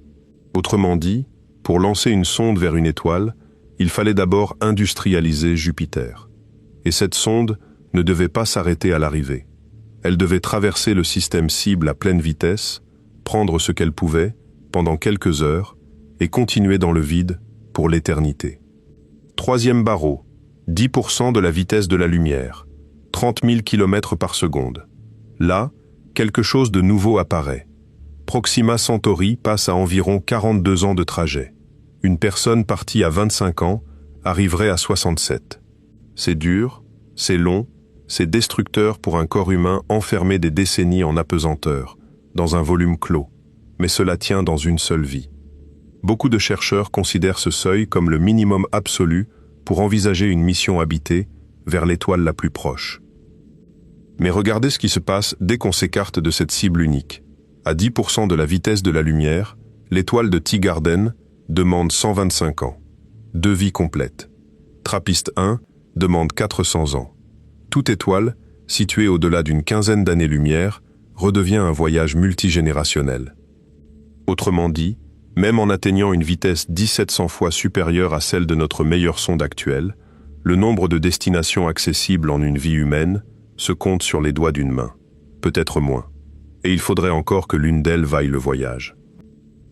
Autrement dit, pour lancer une sonde vers une étoile, il fallait d'abord industrialiser Jupiter. Et cette sonde ne devait pas s'arrêter à l'arrivée. Elle devait traverser le système cible à pleine vitesse, prendre ce qu'elle pouvait, pendant quelques heures, et continuer dans le vide pour l'éternité. Troisième barreau, 10% de la vitesse de la lumière, 30 000 km par seconde. Là, quelque chose de nouveau apparaît. Proxima Centauri passe à environ 42 ans de trajet. Une personne partie à 25 ans arriverait à 67. C'est dur, c'est long, c'est destructeur pour un corps humain enfermé des décennies en apesanteur, dans un volume clos, mais cela tient dans une seule vie. Beaucoup de chercheurs considèrent ce seuil comme le minimum absolu pour envisager une mission habitée vers l'étoile la plus proche. Mais regardez ce qui se passe dès qu'on s'écarte de cette cible unique. À 10% de la vitesse de la lumière, l'étoile de Teegarden demande 125 ans. 2 vies complètes. Trappist 1 demande 400 ans. Toute étoile, située au-delà d'une quinzaine d'années-lumière, redevient un voyage multigénérationnel. Autrement dit, Même en atteignant une vitesse 1700 fois supérieure à celle de notre meilleure sonde actuelle, le nombre de destinations accessibles en une vie humaine se compte sur les doigts d'une main, peut-être moins. Et il faudrait encore que l'une d'elles vaille le voyage.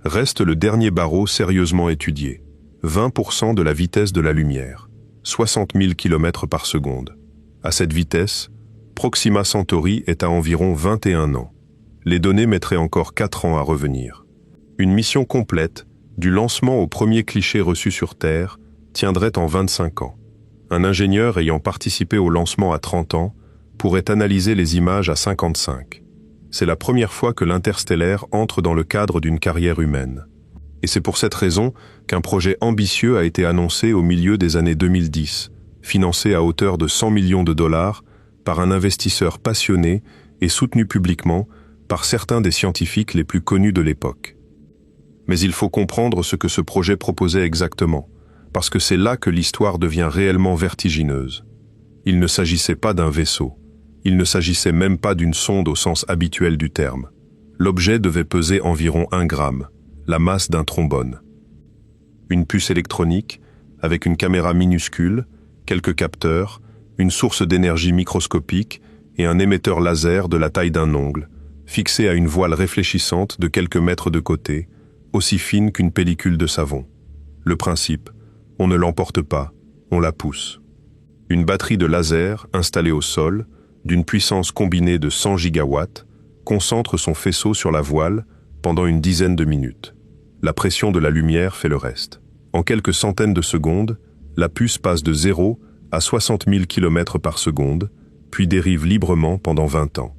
Reste le dernier barreau sérieusement étudié, 20% de la vitesse de la lumière, 60 000 km par seconde. À cette vitesse, Proxima Centauri est à environ 21 ans. Les données mettraient encore 4 ans à revenir. Une mission complète, du lancement au premier cliché reçu sur Terre, tiendrait en 25 ans. Un ingénieur ayant participé au lancement à 30 ans pourrait analyser les images à 55. C'est la première fois que l'interstellaire entre dans le cadre d'une carrière humaine. Et c'est pour cette raison qu'un projet ambitieux a été annoncé au milieu des années 2010, financé à hauteur de 100 millions de dollars par un investisseur passionné et soutenu publiquement par certains des scientifiques les plus connus de l'époque. Mais il faut comprendre ce que ce projet proposait exactement, parce que c'est là que l'histoire devient réellement vertigineuse. Il ne s'agissait pas d'un vaisseau. Il ne s'agissait même pas d'une sonde au sens habituel du terme. L'objet devait peser environ 1 gramme, la masse d'un trombone. Une puce électronique, avec une caméra minuscule, quelques capteurs, une source d'énergie microscopique et un émetteur laser de la taille d'un ongle, fixé à une voile réfléchissante de quelques mètres de côté, aussi fine qu'une pellicule de savon. Le principe, on ne l'emporte pas, on la pousse. Une batterie de laser installée au sol, d'une puissance combinée de 100 gigawatts, concentre son faisceau sur la voile pendant une dizaine de minutes. La pression de la lumière fait le reste. En quelques centaines de secondes, la puce passe de 0 à 60 000 km par seconde, puis dérive librement pendant 20 ans.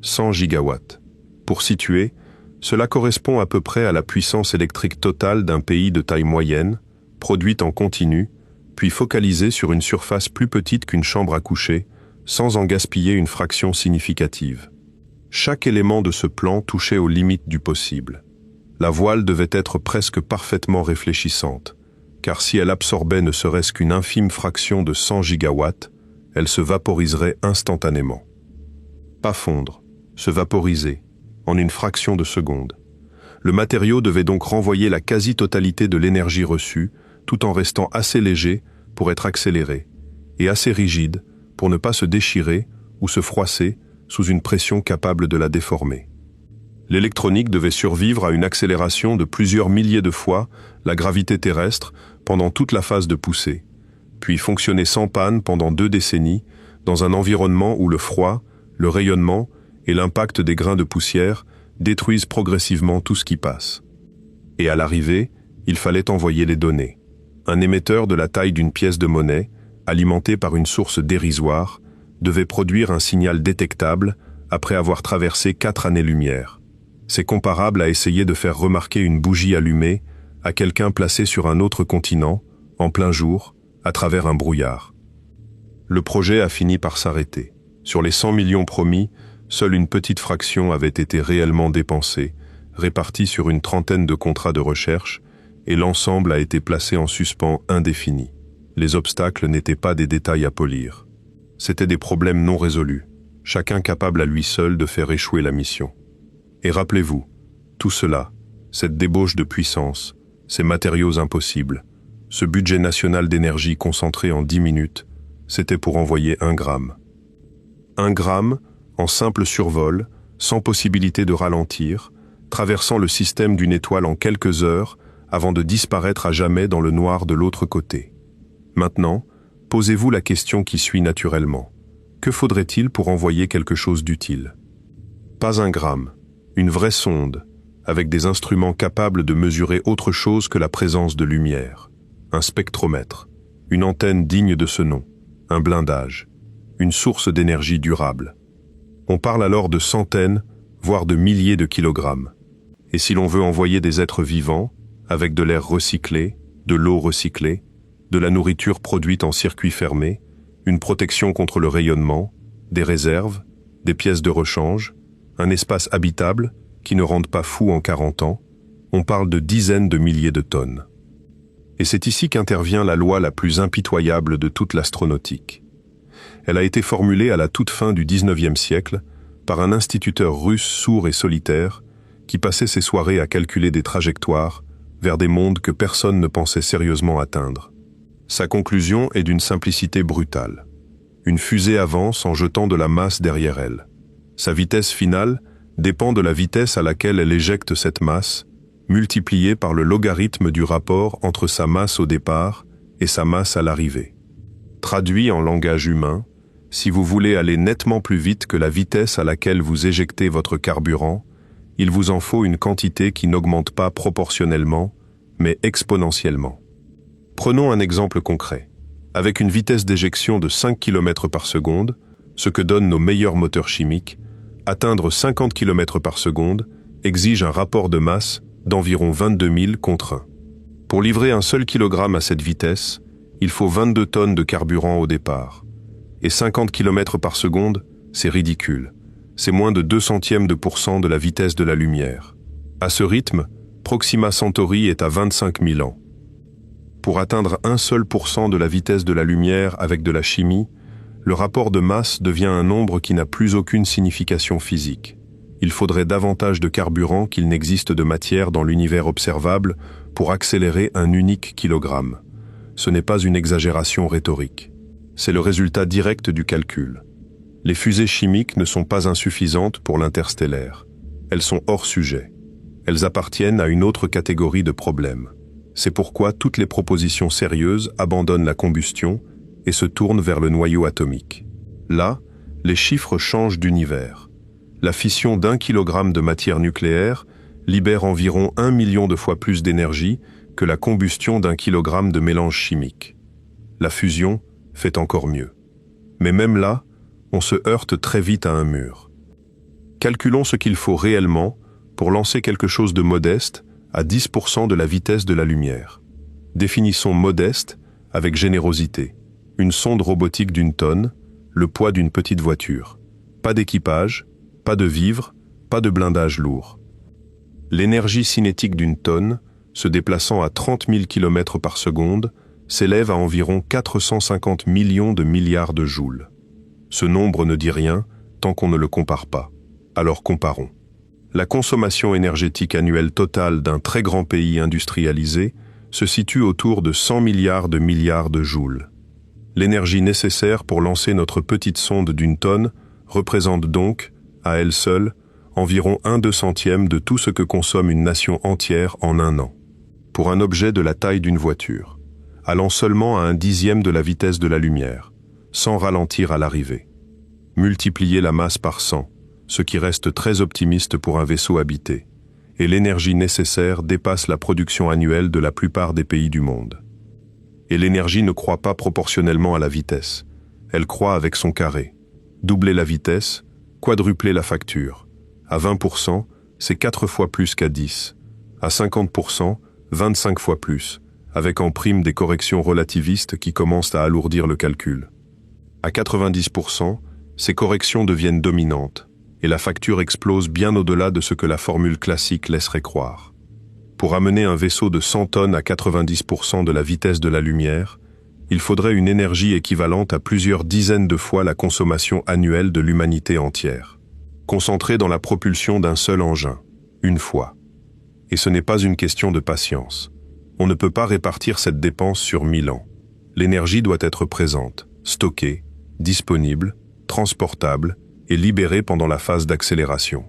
100 gigawatts. Pour situer, cela correspond à peu près à la puissance électrique totale d'un pays de taille moyenne, produite en continu, puis focalisée sur une surface plus petite qu'une chambre à coucher, sans en gaspiller une fraction significative. Chaque élément de ce plan touchait aux limites du possible. La voile devait être presque parfaitement réfléchissante, car si elle absorbait ne serait-ce qu'une infime fraction de 100 gigawatts, elle se vaporiserait instantanément. Pas fondre, se vaporiser, en une fraction de seconde. Le matériau devait donc renvoyer la quasi-totalité de l'énergie reçue, tout en restant assez léger pour être accéléré, et assez rigide pour ne pas se déchirer ou se froisser sous une pression capable de la déformer. L'électronique devait survivre à une accélération de plusieurs milliers de fois la gravité terrestre pendant toute la phase de poussée, puis fonctionner sans panne pendant 2 décennies dans un environnement où le froid, le rayonnement et l'impact des grains de poussière détruisent progressivement tout ce qui passe. Et à l'arrivée, il fallait envoyer les données. Un émetteur de la taille d'une pièce de monnaie, alimenté par une source dérisoire, devait produire un signal détectable après avoir traversé 4 années-lumière. C'est comparable à essayer de faire remarquer une bougie allumée à quelqu'un placé sur un autre continent, en plein jour, à travers un brouillard. Le projet a fini par s'arrêter. Sur les 100 millions promis, seule une petite fraction avait été réellement dépensée, répartie sur une trentaine de contrats de recherche, et l'ensemble a été placé en suspens indéfini. Les obstacles n'étaient pas des détails à polir. C'étaient des problèmes non résolus, chacun capable à lui seul de faire échouer la mission. Et rappelez-vous, tout cela, cette débauche de puissance, ces matériaux impossibles, ce budget national d'énergie concentré en 10 minutes, c'était pour envoyer 1 gramme. 1 gramme, en simple survol, sans possibilité de ralentir, traversant le système d'une étoile en quelques heures avant de disparaître à jamais dans le noir de l'autre côté. Maintenant, posez-vous la question qui suit naturellement. Que faudrait-il pour envoyer quelque chose d'utile? Pas 1 gramme, une vraie sonde, avec des instruments capables de mesurer autre chose que la présence de lumière. Un spectromètre, une antenne digne de ce nom, un blindage, une source d'énergie durable. On parle alors de centaines, voire de milliers de kilogrammes. Et si l'on veut envoyer des êtres vivants, avec de l'air recyclé, de l'eau recyclée, de la nourriture produite en circuit fermé, une protection contre le rayonnement, des réserves, des pièces de rechange, un espace habitable qui ne rende pas fou en 40 ans, on parle de dizaines de milliers de tonnes. Et c'est ici qu'intervient la loi la plus impitoyable de toute l'astronautique. Elle a été formulée à la toute fin du XIXe siècle par un instituteur russe sourd et solitaire qui passait ses soirées à calculer des trajectoires vers des mondes que personne ne pensait sérieusement atteindre. Sa conclusion est d'une simplicité brutale. Une fusée avance en jetant de la masse derrière elle. Sa vitesse finale dépend de la vitesse à laquelle elle éjecte cette masse, multipliée par le logarithme du rapport entre sa masse au départ et sa masse à l'arrivée. Traduit en langage humain, si vous voulez aller nettement plus vite que la vitesse à laquelle vous éjectez votre carburant, il vous en faut une quantité qui n'augmente pas proportionnellement, mais exponentiellement. Prenons un exemple concret. Avec une vitesse d'éjection de 5 km par seconde, ce que donnent nos meilleurs moteurs chimiques, atteindre 50 km par seconde exige un rapport de masse d'environ 22 000 contre 1. Pour livrer un seul kilogramme à cette vitesse, il faut 22 tonnes de carburant au départ. Et 50 km par seconde, c'est ridicule. C'est moins de 0,02% de la vitesse de la lumière. À ce rythme, Proxima Centauri est à 25 000 ans. Pour atteindre un seul % de la vitesse de la lumière avec de la chimie, le rapport de masse devient un nombre qui n'a plus aucune signification physique. Il faudrait davantage de carburant qu'il n'existe de matière dans l'univers observable pour accélérer un unique kilogramme. Ce n'est pas une exagération rhétorique. C'est le résultat direct du calcul. Les fusées chimiques ne sont pas insuffisantes pour l'interstellaire. Elles sont hors sujet. Elles appartiennent à une autre catégorie de problèmes. C'est pourquoi toutes les propositions sérieuses abandonnent la combustion et se tournent vers le noyau atomique. Là, les chiffres changent d'univers. La fission d'1 kg de matière nucléaire libère environ 1 million de fois plus d'énergie que la combustion d'1 kg de mélange chimique. La fusion fait encore mieux. Mais même là, on se heurte très vite à un mur. Calculons ce qu'il faut réellement pour lancer quelque chose de modeste à 10% de la vitesse de la lumière. Définissons modeste avec générosité. Une sonde robotique d'1 tonne, le poids d'une petite voiture. Pas d'équipage, pas de vivres, pas de blindage lourd. L'énergie cinétique d'1 tonne, se déplaçant à 30 000 km par seconde, s'élève à environ 450 millions de milliards de joules. Ce nombre ne dit rien tant qu'on ne le compare pas. Alors comparons. La consommation énergétique annuelle totale d'un très grand pays industrialisé se situe autour de 100 milliards de joules. L'énergie nécessaire pour lancer notre petite sonde d'1 tonne représente donc, à elle seule, environ 1/200 de tout ce que consomme une nation entière en un an. Pour un objet de la taille d'une voiture, allant seulement à 1/10 de la vitesse de la lumière, sans ralentir à l'arrivée. Multipliez la masse par 100, ce qui reste très optimiste pour un vaisseau habité, et l'énergie nécessaire dépasse la production annuelle de la plupart des pays du monde. Et l'énergie ne croît pas proportionnellement à la vitesse, elle croît avec son carré. Doubler la vitesse, quadrupler la facture. À 20%, c'est 4 fois plus qu'à 10. À 50%, 25 fois plus, avec en prime des corrections relativistes qui commencent à alourdir le calcul. À 90%, ces corrections deviennent dominantes, et la facture explose bien au-delà de ce que la formule classique laisserait croire. Pour amener un vaisseau de 100 tonnes à 90% de la vitesse de la lumière, il faudrait une énergie équivalente à plusieurs dizaines de fois la consommation annuelle de l'humanité entière, concentrée dans la propulsion d'un seul engin, une fois. Et ce n'est pas une question de patience. On ne peut pas répartir cette dépense sur 1000 ans. L'énergie doit être présente, stockée, disponible, transportable et libérée pendant la phase d'accélération.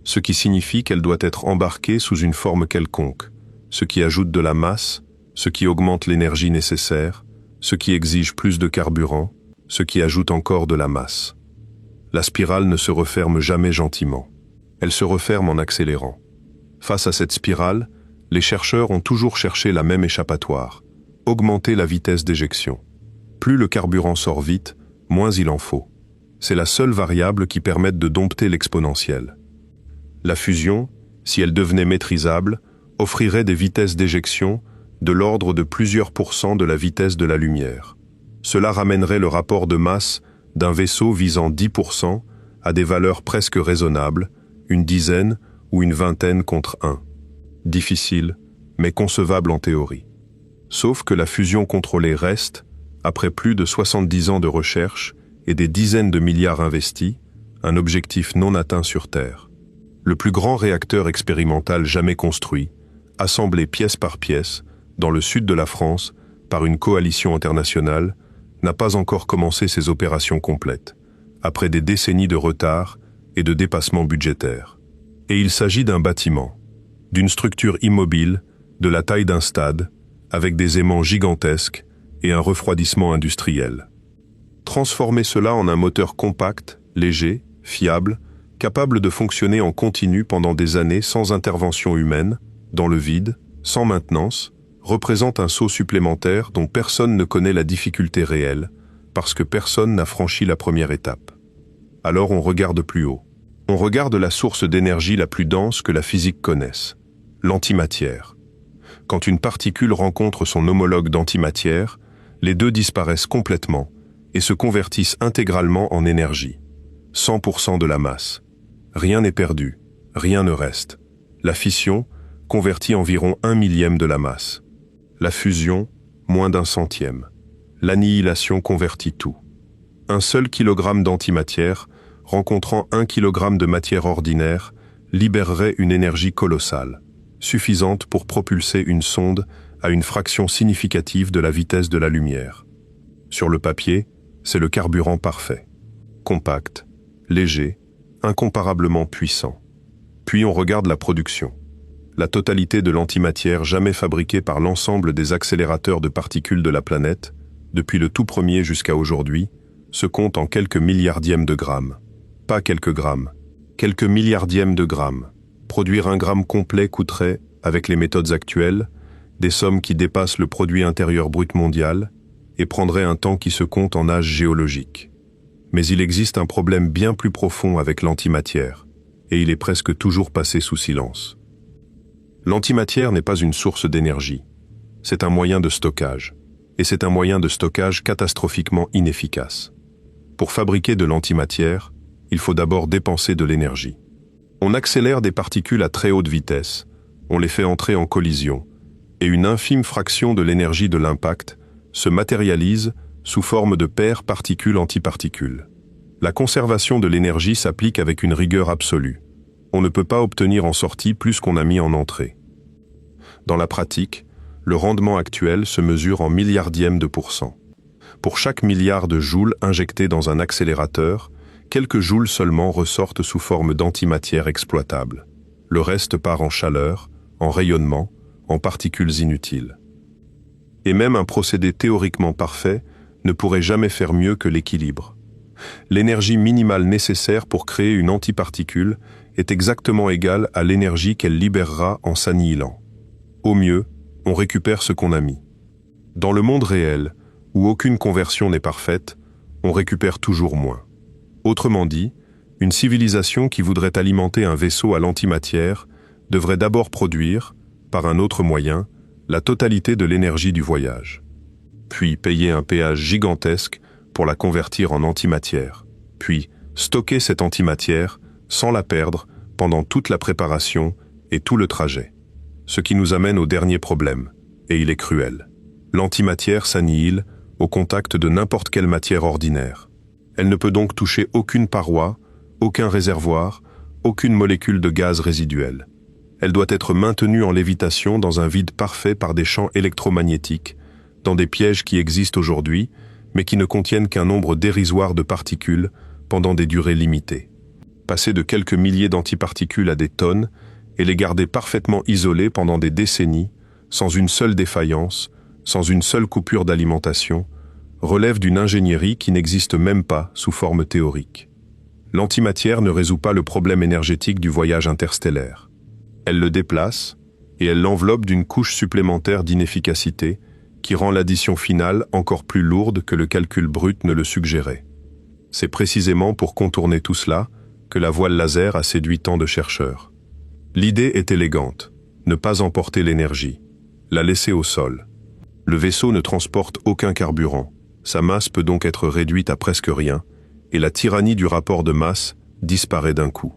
Ce qui signifie qu'elle doit être embarquée sous une forme quelconque, ce qui ajoute de la masse, ce qui augmente l'énergie nécessaire, ce qui exige plus de carburant, ce qui ajoute encore de la masse. La spirale ne se referme jamais gentiment. Elle se referme en accélérant. Face à cette spirale, les chercheurs ont toujours cherché la même échappatoire, augmenter la vitesse d'éjection. Plus le carburant sort vite, moins il en faut. C'est la seule variable qui permette de dompter l'exponentielle. La fusion, si elle devenait maîtrisable, offrirait des vitesses d'éjection de l'ordre de plusieurs pourcents de la vitesse de la lumière. Cela ramènerait le rapport de masse d'un vaisseau visant 10% à des valeurs presque raisonnables, une dizaine ou une vingtaine contre 1. Difficile, mais concevable en théorie. Sauf que la fusion contrôlée reste, après plus de 70 ans de recherche et des dizaines de milliards investis, un objectif non atteint sur Terre. Le plus grand réacteur expérimental jamais construit, assemblé pièce par pièce, dans le sud de la France, par une coalition internationale, n'a pas encore commencé ses opérations complètes, après des décennies de retard et de dépassements budgétaires. Et il s'agit d'un bâtiment, d'une structure immobile, de la taille d'un stade, avec des aimants gigantesques et un refroidissement industriel. Transformer cela en un moteur compact, léger, fiable, capable de fonctionner en continu pendant des années sans intervention humaine, dans le vide, sans maintenance, représente un saut supplémentaire dont personne ne connaît la difficulté réelle, parce que personne n'a franchi la première étape. Alors on regarde plus haut. On regarde la source d'énergie la plus dense que la physique connaisse, l'antimatière. Quand une particule rencontre son homologue d'antimatière, les deux disparaissent complètement et se convertissent intégralement en énergie. 100% de la masse. Rien n'est perdu, rien ne reste. La fission convertit environ 1/1000 de la masse. La fusion, moins d'1/100. L'annihilation convertit tout. Un seul kilogramme d'antimatière, rencontrant 1 kilogramme de matière ordinaire, libérerait une énergie colossale, suffisante pour propulser une sonde à une fraction significative de la vitesse de la lumière. Sur le papier, c'est le carburant parfait. Compact, léger, incomparablement puissant. Puis on regarde la production. La totalité de l'antimatière jamais fabriquée par l'ensemble des accélérateurs de particules de la planète, depuis le tout premier jusqu'à aujourd'hui, se compte en quelques milliardièmes de grammes. Pas quelques grammes, quelques milliardièmes de grammes. Produire un gramme complet coûterait, avec les méthodes actuelles, des sommes qui dépassent le produit intérieur brut mondial et prendrait un temps qui se compte en âge géologique. Mais il existe un problème bien plus profond avec l'antimatière, et il est presque toujours passé sous silence. L'antimatière n'est pas une source d'énergie, c'est un moyen de stockage, et c'est un moyen de stockage catastrophiquement inefficace. Pour fabriquer de l'antimatière, il faut d'abord dépenser de l'énergie. On accélère des particules à très haute vitesse, on les fait entrer en collision, et une infime fraction de l'énergie de l'impact se matérialise sous forme de paires particules-antiparticules. La conservation de l'énergie s'applique avec une rigueur absolue. On ne peut pas obtenir en sortie plus qu'on a mis en entrée. Dans la pratique, le rendement actuel se mesure en milliardièmes de %. Pour chaque milliard de joules injectés dans un accélérateur, quelques joules seulement ressortent sous forme d'antimatière exploitable. Le reste part en chaleur, en rayonnement, en particules inutiles. Et même un procédé théoriquement parfait ne pourrait jamais faire mieux que l'équilibre. L'énergie minimale nécessaire pour créer une antiparticule est exactement égale à l'énergie qu'elle libérera en s'annihilant. Au mieux, on récupère ce qu'on a mis. Dans le monde réel, où aucune conversion n'est parfaite, on récupère toujours moins. Autrement dit, une civilisation qui voudrait alimenter un vaisseau à l'antimatière devrait d'abord produire, par un autre moyen, la totalité de l'énergie du voyage. Puis payer un péage gigantesque pour la convertir en antimatière. Puis stocker cette antimatière sans la perdre pendant toute la préparation et tout le trajet. Ce qui nous amène au dernier problème, et il est cruel. L'antimatière s'annihile au contact de n'importe quelle matière ordinaire. Elle ne peut donc toucher aucune paroi, aucun réservoir, aucune molécule de gaz résiduel. Elle doit être maintenue en lévitation dans un vide parfait par des champs électromagnétiques, dans des pièges qui existent aujourd'hui, mais qui ne contiennent qu'un nombre dérisoire de particules pendant des durées limitées. Passer de quelques milliers d'antiparticules à des tonnes et les garder parfaitement isolées pendant des décennies, sans une seule défaillance, sans une seule coupure d'alimentation, relève d'une ingénierie qui n'existe même pas sous forme théorique. L'antimatière ne résout pas le problème énergétique du voyage interstellaire. Elle le déplace et elle l'enveloppe d'une couche supplémentaire d'inefficacité qui rend l'addition finale encore plus lourde que le calcul brut ne le suggérait. C'est précisément pour contourner tout cela que la voile laser a séduit tant de chercheurs. L'idée est élégante, ne pas emporter l'énergie, la laisser au sol. Le vaisseau ne transporte aucun carburant, sa masse peut donc être réduite à presque rien, et la tyrannie du rapport de masse disparaît d'un coup.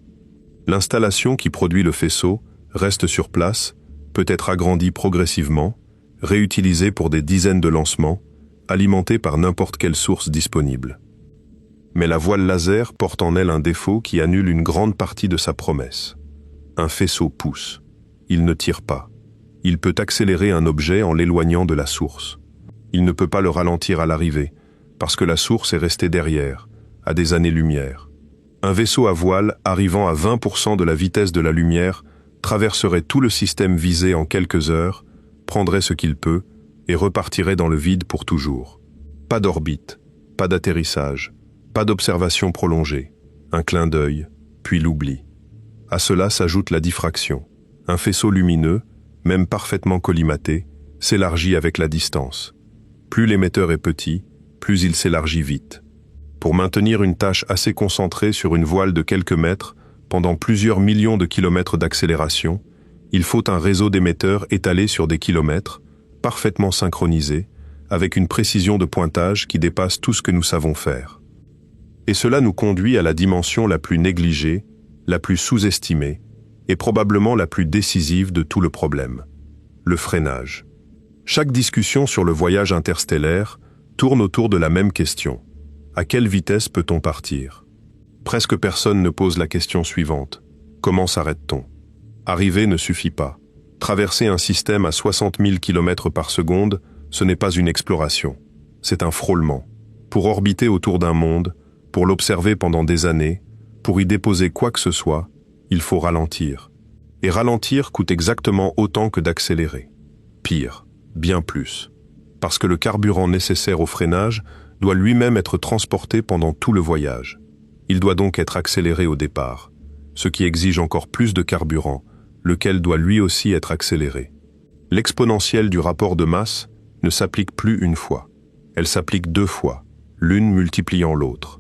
L'installation qui produit le faisceau reste sur place, peut être agrandie progressivement, réutilisée pour des dizaines de lancements, alimentée par n'importe quelle source disponible. Mais la voile laser porte en elle un défaut qui annule une grande partie de sa promesse. Un faisceau pousse. Il ne tire pas. Il peut accélérer un objet en l'éloignant de la source. Il ne peut pas le ralentir à l'arrivée, parce que la source est restée derrière, à des années-lumière. Un vaisseau à voile arrivant à 20% de la vitesse de la lumière traverserait tout le système visé en quelques heures, prendrait ce qu'il peut et repartirait dans le vide pour toujours. Pas d'orbite, pas d'atterrissage, pas d'observation prolongée, un clin d'œil, puis l'oubli. À cela s'ajoute la diffraction. Un faisceau lumineux, même parfaitement collimaté, s'élargit avec la distance. Plus l'émetteur est petit, plus il s'élargit vite. Pour maintenir une tâche assez concentrée sur une voile de quelques mètres, pendant plusieurs millions de kilomètres d'accélération, il faut un réseau d'émetteurs étalé sur des kilomètres, parfaitement synchronisé, avec une précision de pointage qui dépasse tout ce que nous savons faire. Et cela nous conduit à la dimension la plus négligée, la plus sous-estimée, et probablement la plus décisive de tout le problème, le freinage. Chaque discussion sur le voyage interstellaire tourne autour de la même question. À quelle vitesse peut-on partir? Presque personne ne pose la question suivante. Comment s'arrête-t-on? Arriver ne suffit pas. Traverser un système à 60 000 km par seconde, ce n'est pas une exploration. C'est un frôlement. Pour orbiter autour d'un monde, pour l'observer pendant des années, pour y déposer quoi que ce soit, il faut ralentir. Et ralentir coûte exactement autant que d'accélérer. Pire, bien plus. Parce que le carburant nécessaire au freinage doit lui-même être transporté pendant tout le voyage. Il doit donc être accéléré au départ, ce qui exige encore plus de carburant, lequel doit lui aussi être accéléré. L'exponentielle du rapport de masse ne s'applique plus une fois. Elle s'applique deux fois, l'une multipliant l'autre.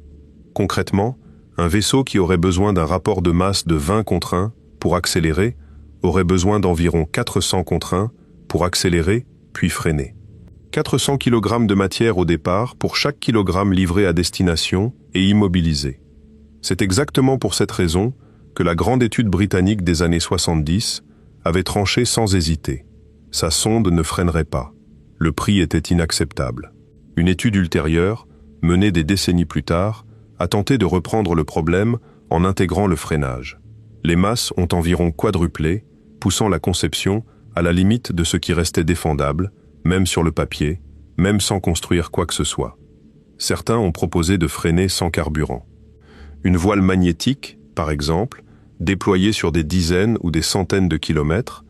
Concrètement, un vaisseau qui aurait besoin d'un rapport de masse de 20 contre 1 pour accélérer aurait besoin d'environ 400 contre 1 pour accélérer puis freiner. 400 kg de matière au départ pour chaque kilogramme livré à destination et immobilisé. C'est exactement pour cette raison que la grande étude britannique des années 70 avait tranché sans hésiter. Sa sonde ne freinerait pas. Le prix était inacceptable. Une étude ultérieure, menée des décennies plus tard, a tenté de reprendre le problème en intégrant le freinage. Les masses ont environ quadruplé, poussant la conception à la limite de ce qui restait défendable, même sur le papier, même sans construire quoi que ce soit. Certains ont proposé de freiner sans carburant. Une voile magnétique, par exemple, déployée sur des dizaines ou des centaines de kilomètres,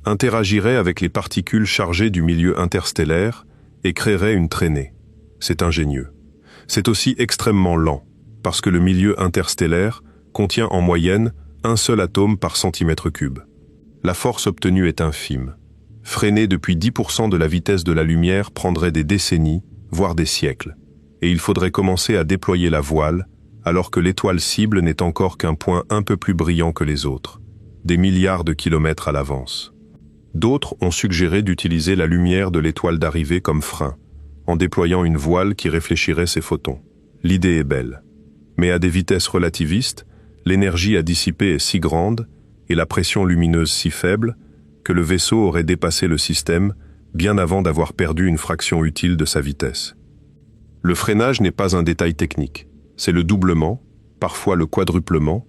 interagirait avec les particules chargées du milieu interstellaire et créerait une traînée. C'est ingénieux. C'est aussi extrêmement lent, parce que le milieu interstellaire contient en moyenne un seul atome par centimètre cube. La force obtenue est infime. Freiner depuis 10% de la vitesse de la lumière prendrait des décennies, voire des siècles. Et il faudrait commencer à déployer la voile, alors que l'étoile cible n'est encore qu'un point un peu plus brillant que les autres, des milliards de kilomètres à l'avance. D'autres ont suggéré d'utiliser la lumière de l'étoile d'arrivée comme frein, en déployant une voile qui réfléchirait ses photons. L'idée est belle. Mais à des vitesses relativistes, l'énergie à dissiper est si grande et la pression lumineuse si faible que le vaisseau aurait dépassé le système bien avant d'avoir perdu une fraction utile de sa vitesse. Le freinage n'est pas un détail technique. C'est le doublement, parfois le quadruplement,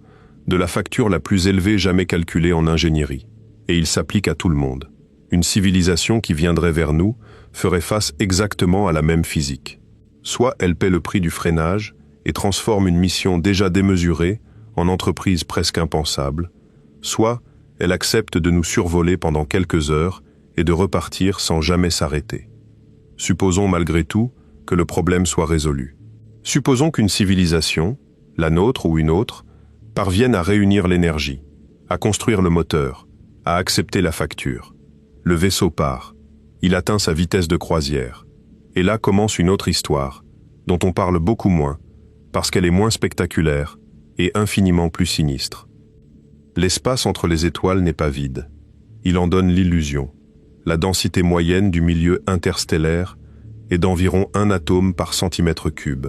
de la facture la plus élevée jamais calculée en ingénierie. Et il s'applique à tout le monde. Une civilisation qui viendrait vers nous ferait face exactement à la même physique. Soit elle paie le prix du freinage et transforme une mission déjà démesurée en entreprise presque impensable, soit elle accepte de nous survoler pendant quelques heures et de repartir sans jamais s'arrêter. Supposons malgré tout que le problème soit résolu. Supposons qu'une civilisation, la nôtre ou une autre, parvienne à réunir l'énergie, à construire le moteur, à accepter la facture. Le vaisseau part, il atteint sa vitesse de croisière. Et là commence une autre histoire, dont on parle beaucoup moins, parce qu'elle est moins spectaculaire et infiniment plus sinistre. L'espace entre les étoiles n'est pas vide. Il en donne l'illusion. La densité moyenne du milieu interstellaire est d'environ 1 atome par centimètre cube,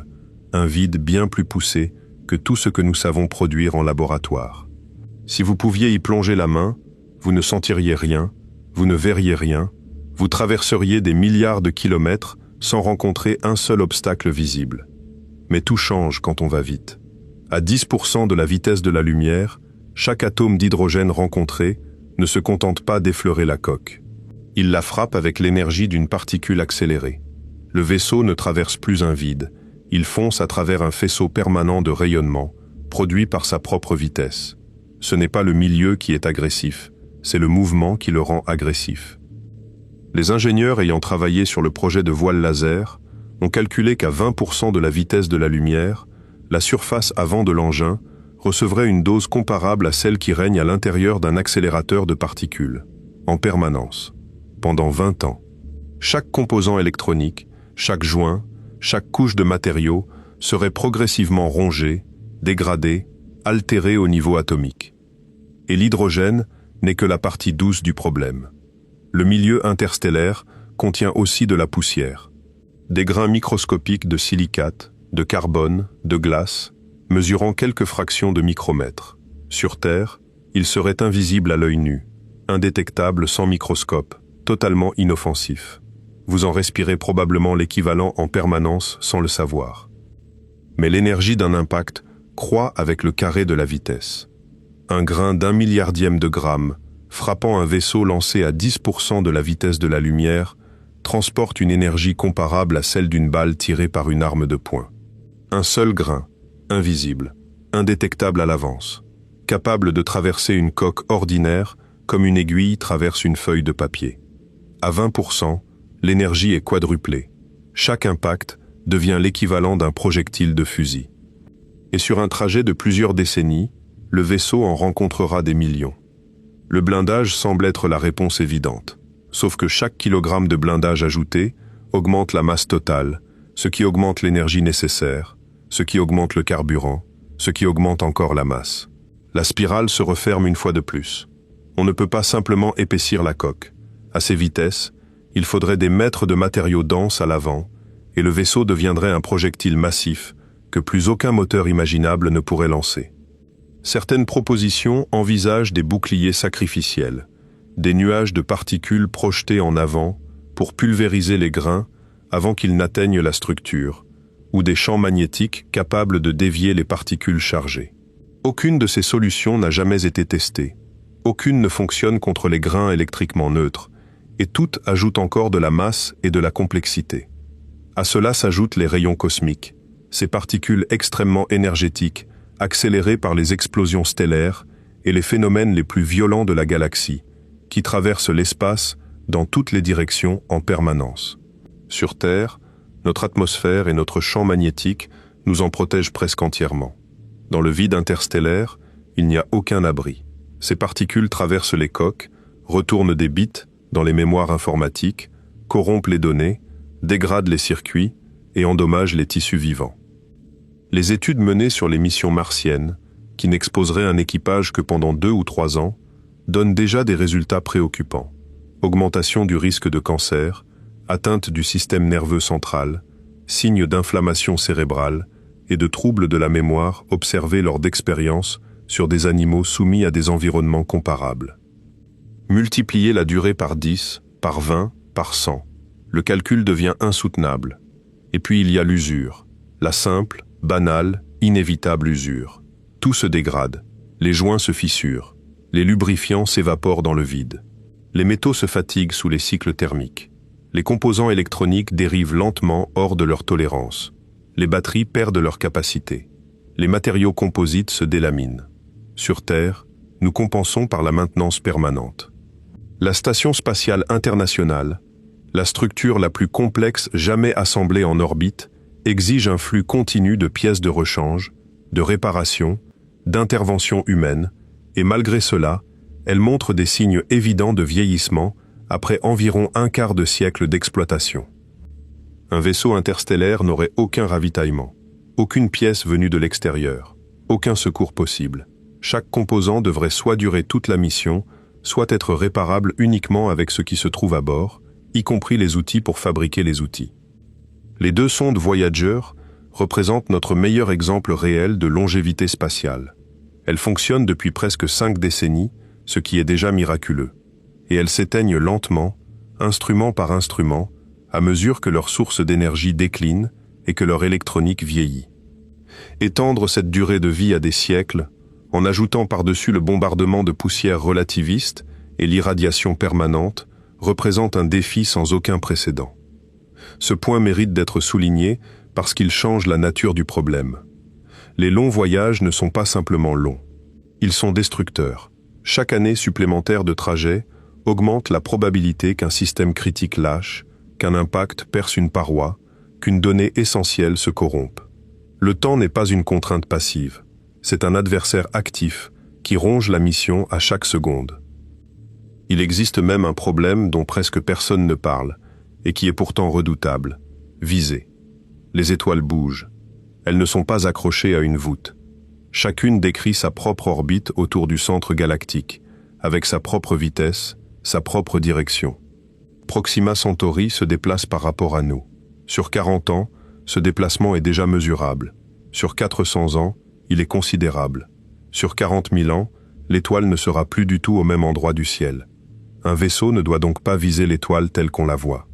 un vide bien plus poussé que tout ce que nous savons produire en laboratoire. Si vous pouviez y plonger la main, vous ne sentiriez rien, vous ne verriez rien, vous traverseriez des milliards de kilomètres sans rencontrer un seul obstacle visible. Mais tout change quand on va vite. À 10% de la vitesse de la lumière, chaque atome d'hydrogène rencontré ne se contente pas d'effleurer la coque. Il la frappe avec l'énergie d'une particule accélérée. Le vaisseau ne traverse plus un vide, il fonce à travers un faisceau permanent de rayonnement, produit par sa propre vitesse. Ce n'est pas le milieu qui est agressif, c'est le mouvement qui le rend agressif. Les ingénieurs ayant travaillé sur le projet de voile laser ont calculé qu'à 20% de la vitesse de la lumière, la surface avant de l'engin recevrait une dose comparable à celle qui règne à l'intérieur d'un accélérateur de particules, en permanence, pendant 20 ans. Chaque composant électronique, chaque joint, chaque couche de matériaux serait progressivement rongé, dégradé, altéré au niveau atomique. Et l'hydrogène n'est que la partie douce du problème. Le milieu interstellaire contient aussi de la poussière. Des grains microscopiques de silicate, de carbone, de glace, mesurant quelques fractions de micromètres. Sur Terre, ils seraient invisibles à l'œil nu, indétectables sans microscope, totalement inoffensifs. Vous en respirez probablement l'équivalent en permanence sans le savoir. Mais l'énergie d'un impact croît avec le carré de la vitesse. Un grain d'1 milliardième de gramme, frappant un vaisseau lancé à 10% de la vitesse de la lumière, transporte une énergie comparable à celle d'une balle tirée par une arme de poing. Un seul grain, invisible, indétectable à l'avance, capable de traverser une coque ordinaire comme une aiguille traverse une feuille de papier. À 20%, l'énergie est quadruplée. Chaque impact devient l'équivalent d'un projectile de fusil. Et sur un trajet de plusieurs décennies, le vaisseau en rencontrera des millions. Le blindage semble être la réponse évidente, sauf que chaque kilogramme de blindage ajouté augmente la masse totale, ce qui augmente l'énergie nécessaire, ce qui augmente le carburant, ce qui augmente encore la masse. La spirale se referme une fois de plus. On ne peut pas simplement épaissir la coque. À ces vitesses, il faudrait des mètres de matériaux denses à l'avant, et le vaisseau deviendrait un projectile massif que plus aucun moteur imaginable ne pourrait lancer. Certaines propositions envisagent des boucliers sacrificiels, des nuages de particules projetés en avant pour pulvériser les grains avant qu'ils n'atteignent la structure, ou des champs magnétiques capables de dévier les particules chargées. Aucune de ces solutions n'a jamais été testée. Aucune ne fonctionne contre les grains électriquement neutres, et toutes ajoutent encore de la masse et de la complexité. À cela s'ajoutent les rayons cosmiques, ces particules extrêmement énergétiques, accélérées par les explosions stellaires et les phénomènes les plus violents de la galaxie, qui traversent l'espace dans toutes les directions en permanence. Sur Terre, notre atmosphère et notre champ magnétique nous en protègent presque entièrement. Dans le vide interstellaire, il n'y a aucun abri. Ces particules traversent les coques, retournent des bits dans les mémoires informatiques, corrompent les données, dégradent les circuits et endommagent les tissus vivants. Les études menées sur les missions martiennes, qui n'exposeraient un équipage que pendant 2 ou 3 ans, donnent déjà des résultats préoccupants. Augmentation du risque de cancer, atteinte du système nerveux central, signes d'inflammation cérébrale et de troubles de la mémoire observés lors d'expériences sur des animaux soumis à des environnements comparables. Multiplier la durée par 10, par 20, par 100. Le calcul devient insoutenable. Et puis il y a l'usure, la simple, banale, inévitable usure. Tout se dégrade, les joints se fissurent, les lubrifiants s'évaporent dans le vide. Les métaux se fatiguent sous les cycles thermiques. Les composants électroniques dérivent lentement hors de leur tolérance. Les batteries perdent leur capacité. Les matériaux composites se délaminent. Sur Terre, nous compensons par la maintenance permanente. La Station spatiale internationale, la structure la plus complexe jamais assemblée en orbite, exige un flux continu de pièces de rechange, de réparation, d'intervention humaine, et malgré cela, elle montre des signes évidents de vieillissement après environ un quart de siècle d'exploitation. Un vaisseau interstellaire n'aurait aucun ravitaillement, aucune pièce venue de l'extérieur, aucun secours possible. Chaque composant devrait soit durer toute la mission, soit être réparable uniquement avec ce qui se trouve à bord, y compris les outils pour fabriquer les outils. Les 2 sondes Voyager représentent notre meilleur exemple réel de longévité spatiale. Elles fonctionnent depuis presque 5 décennies, ce qui est déjà miraculeux. Et elles s'éteignent lentement, instrument par instrument, à mesure que leur source d'énergie décline et que leur électronique vieillit. Étendre cette durée de vie à des siècles, en ajoutant par-dessus le bombardement de poussière relativiste et l'irradiation permanente, représente un défi sans aucun précédent. Ce point mérite d'être souligné parce qu'il change la nature du problème. Les longs voyages ne sont pas simplement longs. Ils sont destructeurs. Chaque année supplémentaire de trajet augmente la probabilité qu'un système critique lâche, qu'un impact perce une paroi, qu'une donnée essentielle se corrompe. Le temps n'est pas une contrainte passive, c'est un adversaire actif qui ronge la mission à chaque seconde. Il existe même un problème dont presque personne ne parle, et qui est pourtant redoutable, visée. Les étoiles bougent. Elles ne sont pas accrochées à une voûte. Chacune décrit sa propre orbite autour du centre galactique, avec sa propre vitesse, sa propre direction. Proxima Centauri se déplace par rapport à nous. Sur 40 ans, ce déplacement est déjà mesurable. Sur 400 ans, il est considérable. Sur 40 000 ans, l'étoile ne sera plus du tout au même endroit du ciel. Un vaisseau ne doit donc pas viser l'étoile telle qu'on la voit.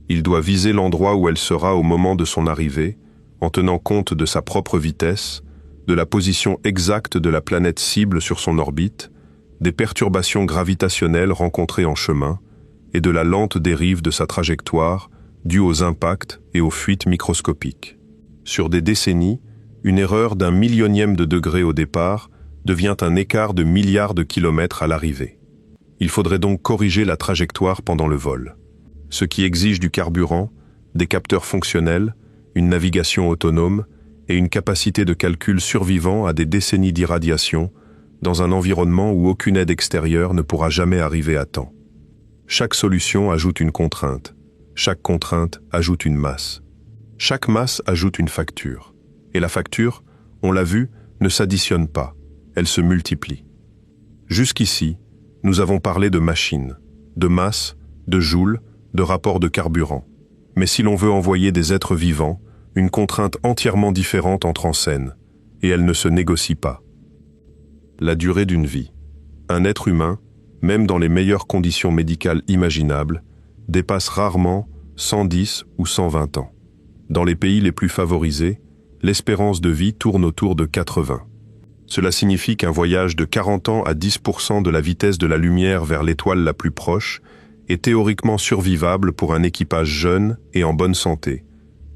Il doit viser l'endroit où elle sera au moment de son arrivée, en tenant compte de sa propre vitesse, de la position exacte de la planète cible sur son orbite, des perturbations gravitationnelles rencontrées en chemin, et de la lente dérive de sa trajectoire, due aux impacts et aux fuites microscopiques. Sur des décennies, une erreur d'un millionième de degré au départ devient un écart de milliards de kilomètres à l'arrivée. Il faudrait donc corriger la trajectoire pendant le vol. Ce qui exige du carburant, des capteurs fonctionnels, une navigation autonome et une capacité de calcul survivant à des décennies d'irradiation dans un environnement où aucune aide extérieure ne pourra jamais arriver à temps. Chaque solution ajoute une contrainte. Chaque contrainte ajoute une masse. Chaque masse ajoute une facture. Et la facture, on l'a vu, ne s'additionne pas, elle se multiplie. Jusqu'ici, nous avons parlé de machines, de masse, de joules, de rapport de carburant. Mais si l'on veut envoyer des êtres vivants, une contrainte entièrement différente entre en scène, et elle ne se négocie pas. La durée d'une vie. Un être humain, même dans les meilleures conditions médicales imaginables, dépasse rarement 110 ou 120 ans. Dans les pays les plus favorisés, l'espérance de vie tourne autour de 80. Cela signifie qu'un voyage de 40 ans à 10% de la vitesse de la lumière vers l'étoile la plus proche est théoriquement survivable pour un équipage jeune et en bonne santé,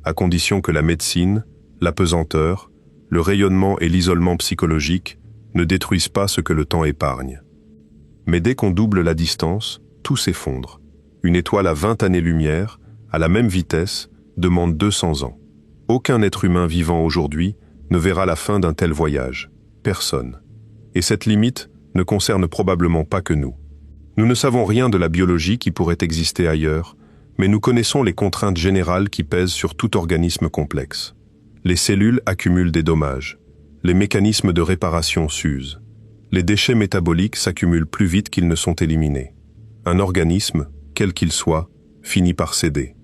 à condition que la médecine, l'apesanteur, le rayonnement et l'isolement psychologique ne détruisent pas ce que le temps épargne. Mais dès qu'on double la distance, tout s'effondre. Une étoile à 20 années-lumière, à la même vitesse, demande 200 ans. Aucun être humain vivant aujourd'hui ne verra la fin d'un tel voyage. Personne. Et cette limite ne concerne probablement pas que nous. Nous ne savons rien de la biologie qui pourrait exister ailleurs, mais nous connaissons les contraintes générales qui pèsent sur tout organisme complexe. Les cellules accumulent des dommages. Les mécanismes de réparation s'usent. Les déchets métaboliques s'accumulent plus vite qu'ils ne sont éliminés. Un organisme, quel qu'il soit, finit par céder.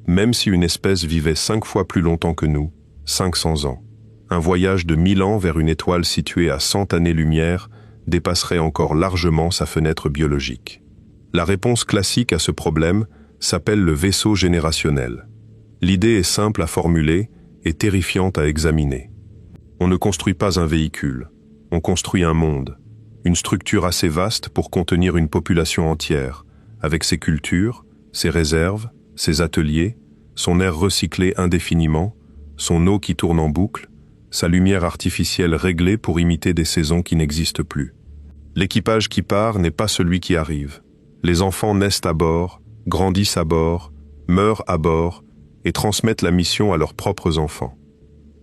Même si une espèce vivait 5 fois plus longtemps que nous, 500 ans, un voyage de 1000 ans vers une étoile située à 100 années-lumière dépasserait encore largement sa fenêtre biologique. La réponse classique à ce problème s'appelle le vaisseau générationnel. L'idée est simple à formuler et terrifiante à examiner. On ne construit pas un véhicule, on construit un monde, une structure assez vaste pour contenir une population entière, avec ses cultures, ses réserves, ses ateliers, son air recyclé indéfiniment, son eau qui tourne en boucle, sa lumière artificielle réglée pour imiter des saisons qui n'existent plus. L'équipage qui part n'est pas celui qui arrive. Les enfants naissent à bord, grandissent à bord, meurent à bord et transmettent la mission à leurs propres enfants.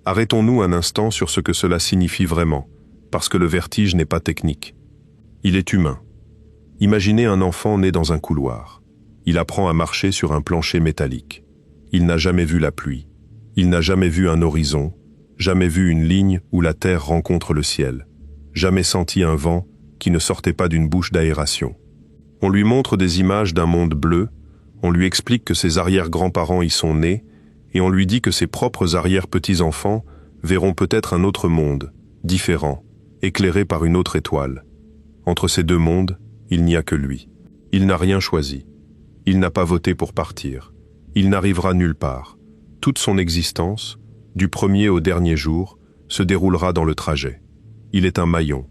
Arrêtons-nous un instant sur ce que cela signifie vraiment, parce que le vertige n'est pas technique. Il est humain. Imaginez un enfant né dans un couloir. Il apprend à marcher sur un plancher métallique. Il n'a jamais vu la pluie. Il n'a jamais vu un horizon, jamais vu une ligne où la terre rencontre le ciel, jamais senti un vent qui ne sortait pas d'une bouche d'aération. On lui montre des images d'un monde bleu, on lui explique que ses arrière-grands-parents y sont nés, et on lui dit que ses propres arrière-petits-enfants verront peut-être un autre monde, différent, éclairé par une autre étoile. Entre ces deux mondes, il n'y a que lui. Il n'a rien choisi. Il n'a pas voté pour partir. Il n'arrivera nulle part. Toute son existence, du premier au dernier jour, se déroulera dans le trajet. Il est un maillon,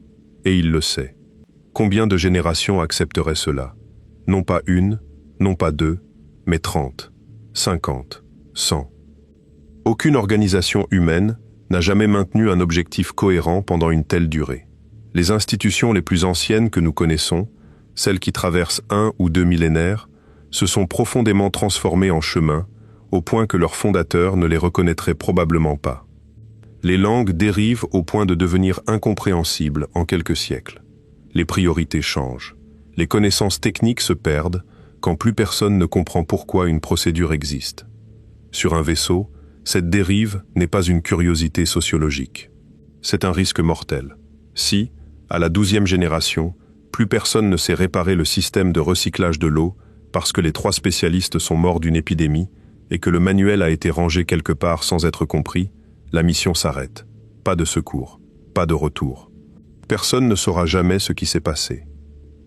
et il le sait. Combien de générations accepteraient cela? Non pas une, non pas 2, mais 30, 50, 100. Aucune organisation humaine n'a jamais maintenu un objectif cohérent pendant une telle durée. Les institutions les plus anciennes que nous connaissons, celles qui traversent 1 ou 2 millénaires, se sont profondément transformées en chemins, au point que leurs fondateurs ne les reconnaîtraient probablement pas. Les langues dérivent au point de devenir incompréhensibles en quelques siècles. Les priorités changent. Les connaissances techniques se perdent quand plus personne ne comprend pourquoi une procédure existe. Sur un vaisseau, cette dérive n'est pas une curiosité sociologique. C'est un risque mortel. Si, à la 12e génération, plus personne ne sait réparer le système de recyclage de l'eau parce que les 3 spécialistes sont morts d'une épidémie et que le manuel a été rangé quelque part sans être compris, la mission s'arrête. Pas de secours, pas de retour. Personne ne saura jamais ce qui s'est passé.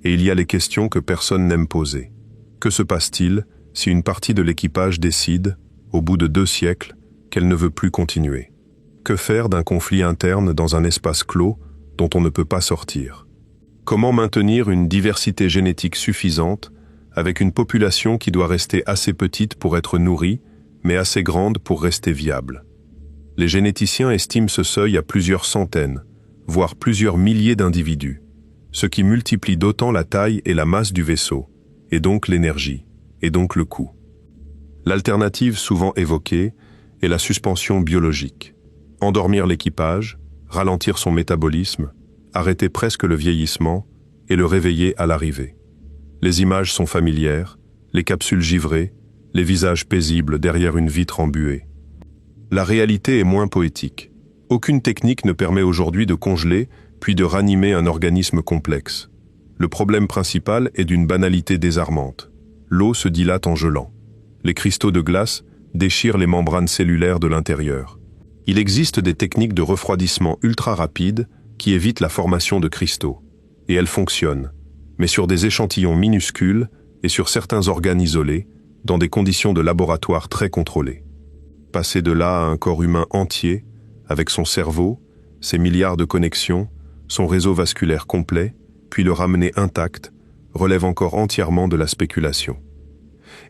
Et il y a les questions que personne n'aime poser. Que se passe-t-il si une partie de l'équipage décide, au bout de 2 siècles, qu'elle ne veut plus continuer? Que faire d'un conflit interne dans un espace clos dont on ne peut pas sortir? Comment maintenir une diversité génétique suffisante avec une population qui doit rester assez petite pour être nourrie, mais assez grande pour rester viable? Les généticiens estiment ce seuil à plusieurs centaines, voire plusieurs milliers d'individus, ce qui multiplie d'autant la taille et la masse du vaisseau, et donc l'énergie, et donc le coût. L'alternative souvent évoquée est la suspension biologique. Endormir l'équipage, ralentir son métabolisme, arrêter presque le vieillissement et le réveiller à l'arrivée. Les images sont familières, les capsules givrées, les visages paisibles derrière une vitre embuée. La réalité est moins poétique. Aucune technique ne permet aujourd'hui de congeler puis de ranimer un organisme complexe. Le problème principal est d'une banalité désarmante. L'eau se dilate en gelant. Les cristaux de glace déchirent les membranes cellulaires de l'intérieur. Il existe des techniques de refroidissement ultra rapides qui évitent la formation de cristaux. Et elles fonctionnent, mais sur des échantillons minuscules et sur certains organes isolés, dans des conditions de laboratoire très contrôlées. Passer de là à un corps humain entier, avec son cerveau, ses milliards de connexions, son réseau vasculaire complet, puis le ramener intact, relève encore entièrement de la spéculation.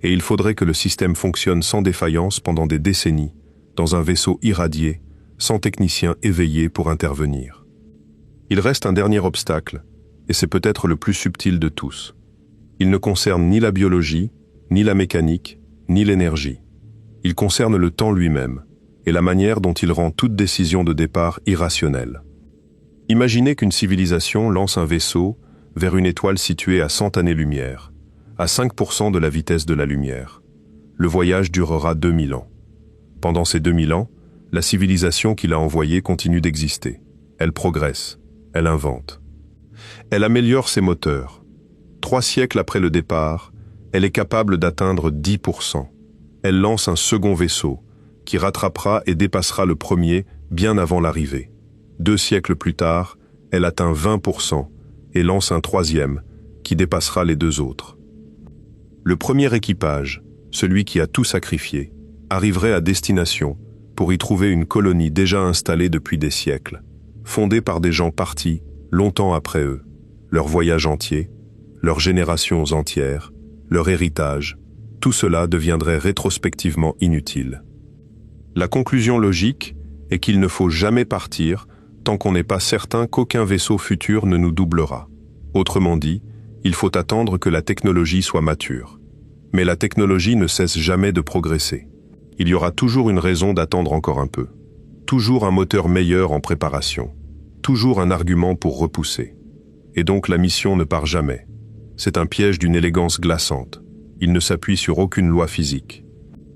Et il faudrait que le système fonctionne sans défaillance pendant des décennies, dans un vaisseau irradié, sans technicien éveillé pour intervenir. Il reste un dernier obstacle, et c'est peut-être le plus subtil de tous. Il ne concerne ni la biologie, ni la mécanique, ni l'énergie. Il concerne le temps lui-même, et la manière dont il rend toute décision de départ irrationnelle. Imaginez qu'une civilisation lance un vaisseau vers une étoile située à 100 années-lumière, à 5% de la vitesse de la lumière. Le voyage durera 2000 ans. Pendant ces 2000 ans, la civilisation qui l'a envoyée continue d'exister. Elle progresse, elle invente. Elle améliore ses moteurs. 3 siècles après le départ, elle est capable d'atteindre 10%. Elle lance un second vaisseau, qui rattrapera et dépassera le premier bien avant l'arrivée. 2 siècles plus tard, elle atteint 20% et lance un troisième, qui dépassera les 2 autres. Le premier équipage, celui qui a tout sacrifié, arriverait à destination pour y trouver une colonie déjà installée depuis des siècles, fondée par des gens partis longtemps après eux, leur voyage entier, leurs générations entières, leur héritage, tout cela deviendrait rétrospectivement inutile. La conclusion logique est qu'il ne faut jamais partir tant qu'on n'est pas certain qu'aucun vaisseau futur ne nous doublera. Autrement dit, il faut attendre que la technologie soit mature. Mais la technologie ne cesse jamais de progresser. Il y aura toujours une raison d'attendre encore un peu. Toujours un moteur meilleur en préparation. Toujours un argument pour repousser. Et donc la mission ne part jamais. C'est un piège d'une élégance glaçante. Il ne s'appuie sur aucune loi physique.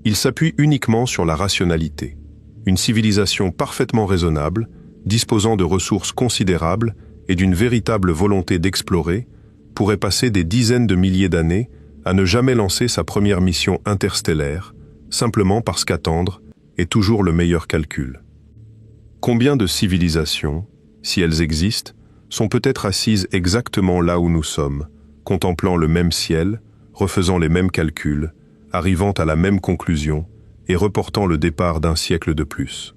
Il s'appuie uniquement sur la rationalité. Une civilisation parfaitement raisonnable, disposant de ressources considérables et d'une véritable volonté d'explorer, pourrait passer des dizaines de milliers d'années à ne jamais lancer sa première mission interstellaire, simplement parce qu'attendre est toujours le meilleur calcul. Combien de civilisations, si elles existent, sont peut-être assises exactement là où nous sommes, contemplant le même ciel, refaisant les mêmes calculs, arrivant à la même conclusion et reportant le départ d'un siècle de plus.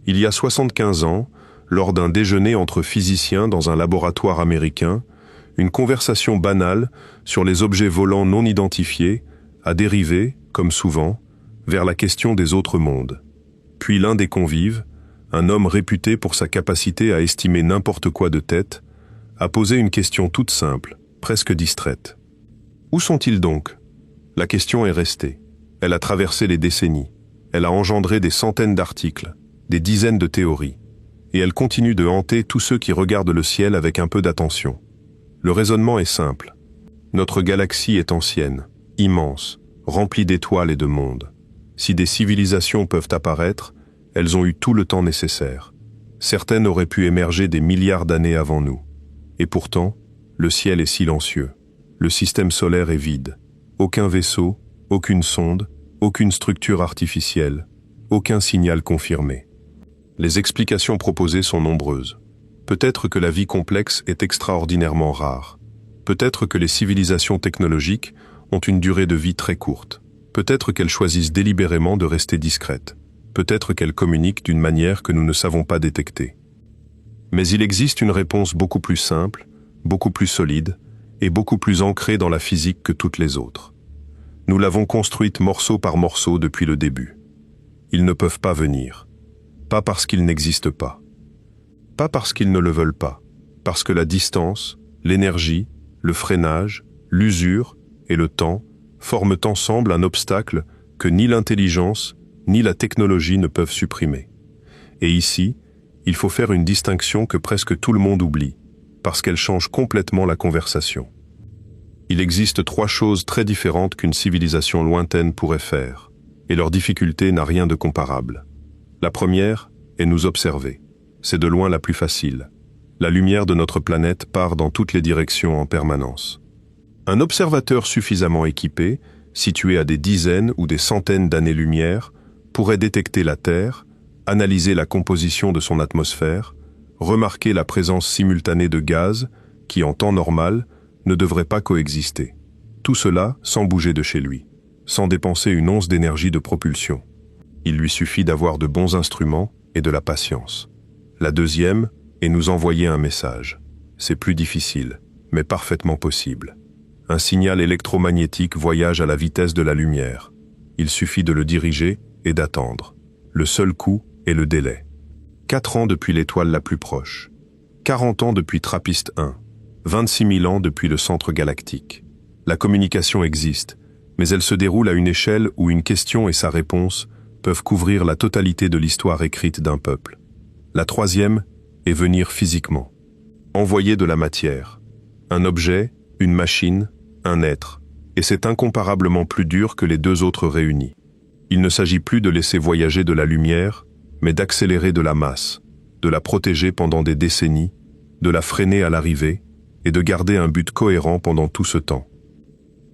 Il y a 75 ans, lors d'un déjeuner entre physiciens dans un laboratoire américain, une conversation banale sur les objets volants non identifiés a dérivé, comme souvent, vers la question des autres mondes. Puis l'un des convives, un homme réputé pour sa capacité à estimer n'importe quoi de tête, a posé une question toute simple, presque distraite. Où sont-ils donc? La question est restée. Elle a traversé les décennies. Elle a engendré des centaines d'articles, des dizaines de théories. Et elle continue de hanter tous ceux qui regardent le ciel avec un peu d'attention. Le raisonnement est simple. Notre galaxie est ancienne, immense, remplie d'étoiles et de mondes. Si des civilisations peuvent apparaître, elles ont eu tout le temps nécessaire. Certaines auraient pu émerger des milliards d'années avant nous. Et pourtant, le ciel est silencieux. Le système solaire est vide. Aucun vaisseau, aucune sonde, aucune structure artificielle, aucun signal confirmé. Les explications proposées sont nombreuses. Peut-être que la vie complexe est extraordinairement rare. Peut-être que les civilisations technologiques ont une durée de vie très courte. Peut-être qu'elles choisissent délibérément de rester discrètes. Peut-être qu'elles communiquent d'une manière que nous ne savons pas détecter. Mais il existe une réponse beaucoup plus simple, beaucoup plus solide et beaucoup plus ancrée dans la physique que toutes les autres. Nous l'avons construite morceau par morceau depuis le début. Ils ne peuvent pas venir. Pas parce qu'ils n'existent pas. Pas parce qu'ils ne le veulent pas. Parce que la distance, l'énergie, le freinage, l'usure et le temps forment ensemble un obstacle que ni l'intelligence ni la technologie ne peuvent supprimer. Et ici, il faut faire une distinction que presque tout le monde oublie, parce qu'elle change complètement la conversation. Il existe 3 choses très différentes qu'une civilisation lointaine pourrait faire, et leur difficulté n'a rien de comparable. La première est nous observer. C'est de loin la plus facile. La lumière de notre planète part dans toutes les directions en permanence. Un observateur suffisamment équipé, situé à des dizaines ou des centaines d'années-lumière, pourrait détecter la Terre, analyser la composition de son atmosphère, remarquer la présence simultanée de gaz qui, en temps normal, ne devraient pas coexister. Tout cela sans bouger de chez lui, sans dépenser une once d'énergie de propulsion. Il lui suffit d'avoir de bons instruments et de la patience. La deuxième est nous envoyer un message. C'est plus difficile, mais parfaitement possible. Un signal électromagnétique voyage à la vitesse de la lumière. Il suffit de le diriger et d'attendre. Le seul coût est le délai. 4 ans depuis l'étoile la plus proche. 40 ans depuis TRAPPIST-1. 26 000 ans depuis le centre galactique. La communication existe, mais elle se déroule à une échelle où une question et sa réponse peuvent couvrir la totalité de l'histoire écrite d'un peuple. La troisième est venir physiquement. Envoyer de la matière. Un objet, une machine, un être. Et c'est incomparablement plus dur que les 2 autres réunis. Il ne s'agit plus de laisser voyager de la lumière, mais d'accélérer de la masse, de la protéger pendant des décennies, de la freiner à l'arrivée, et de garder un but cohérent pendant tout ce temps.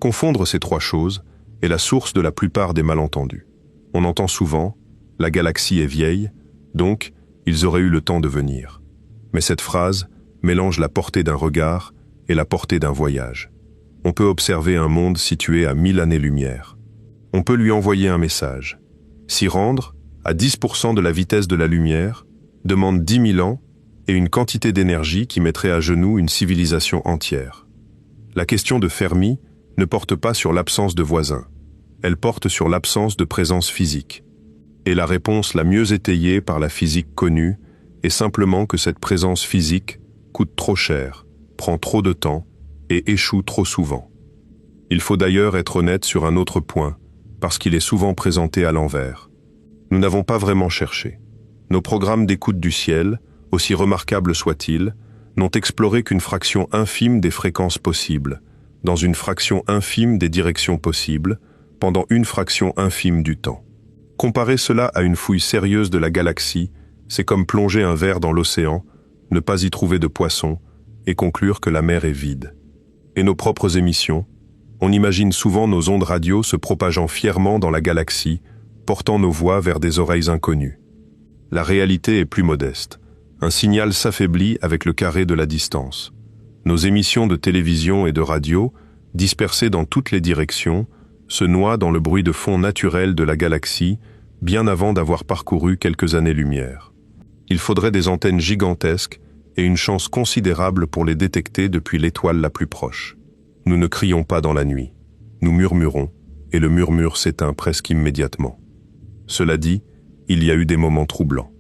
Confondre ces 3 choses est la source de la plupart des malentendus. On entend souvent « la galaxie est vieille, donc ils auraient eu le temps de venir ». Mais cette phrase mélange la portée d'un regard et la portée d'un voyage. On peut observer un monde situé à 1000 années-lumière. On peut lui envoyer un message. S'y rendre, à 10% de la vitesse de la lumière, demande 10 000 ans et une quantité d'énergie qui mettrait à genoux une civilisation entière. La question de Fermi ne porte pas sur l'absence de voisins. Elle porte sur l'absence de présence physique. Et la réponse la mieux étayée par la physique connue est simplement que cette présence physique coûte trop cher, prend trop de temps et échoue trop souvent. Il faut d'ailleurs être honnête sur un autre point, parce qu'il est souvent présenté à l'envers. Nous n'avons pas vraiment cherché. Nos programmes d'écoute du ciel, aussi remarquables soient-ils, n'ont exploré qu'une fraction infime des fréquences possibles, dans une fraction infime des directions possibles, pendant une fraction infime du temps. Comparer cela à une fouille sérieuse de la galaxie, c'est comme plonger un verre dans l'océan, ne pas y trouver de poissons, et conclure que la mer est vide. Et nos propres émissions, on imagine souvent nos ondes radio se propageant fièrement dans la galaxie, portant nos voix vers des oreilles inconnues. La réalité est plus modeste. Un signal s'affaiblit avec le carré de la distance. Nos émissions de télévision et de radio, dispersées dans toutes les directions, se noient dans le bruit de fond naturel de la galaxie, bien avant d'avoir parcouru quelques années-lumière. Il faudrait des antennes gigantesques et une chance considérable pour les détecter depuis l'étoile la plus proche. Nous ne crions pas dans la nuit. Nous murmurons, et le murmure s'éteint presque immédiatement. Cela dit, il y a eu des moments troublants.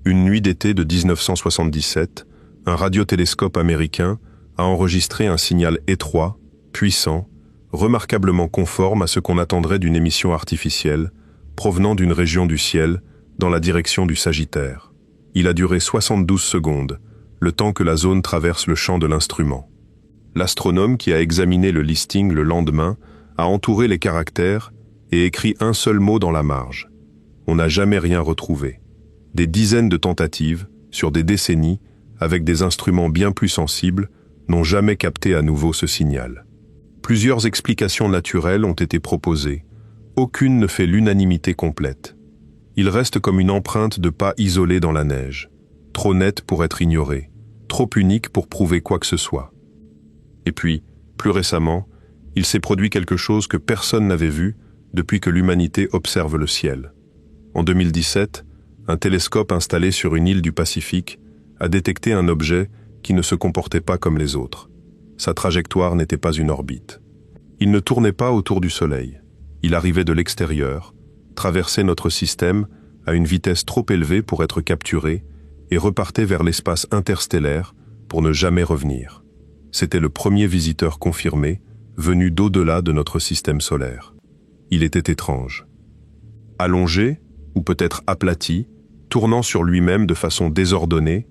Une nuit d'été de 1977, un radiotélescope américain a enregistré un signal étroit, puissant, remarquablement conforme à ce qu'on attendrait d'une émission artificielle, provenant d'une région du ciel, dans la direction du Sagittaire. Il a duré 72 secondes, le temps que la zone traverse le champ de l'instrument. L'astronome qui a examiné le listing le lendemain a entouré les caractères et écrit un seul mot dans la marge. On n'a jamais rien retrouvé. Des dizaines de tentatives, sur des décennies, avec des instruments bien plus sensibles, n'ont jamais capté à nouveau ce signal. Plusieurs explications naturelles ont été proposées. Aucune ne fait l'unanimité complète. Il reste comme une empreinte de pas isolée dans la neige, trop nette pour être ignorée, trop unique pour prouver quoi que ce soit. Et puis, plus récemment, il s'est produit quelque chose que personne n'avait vu depuis que l'humanité observe le ciel. En 2017, un télescope installé sur une île du Pacifique a détecté un objet qui ne se comportait pas comme les autres. Sa trajectoire n'était pas une orbite. Il ne tournait pas autour du Soleil. Il arrivait de l'extérieur, traversait notre système à une vitesse trop élevée pour être capturé et repartait vers l'espace interstellaire pour ne jamais revenir. C'était le premier visiteur confirmé, venu d'au-delà de notre système solaire. Il était étrange. Allongé, ou peut-être aplati, tournant sur lui-même de façon désordonnée,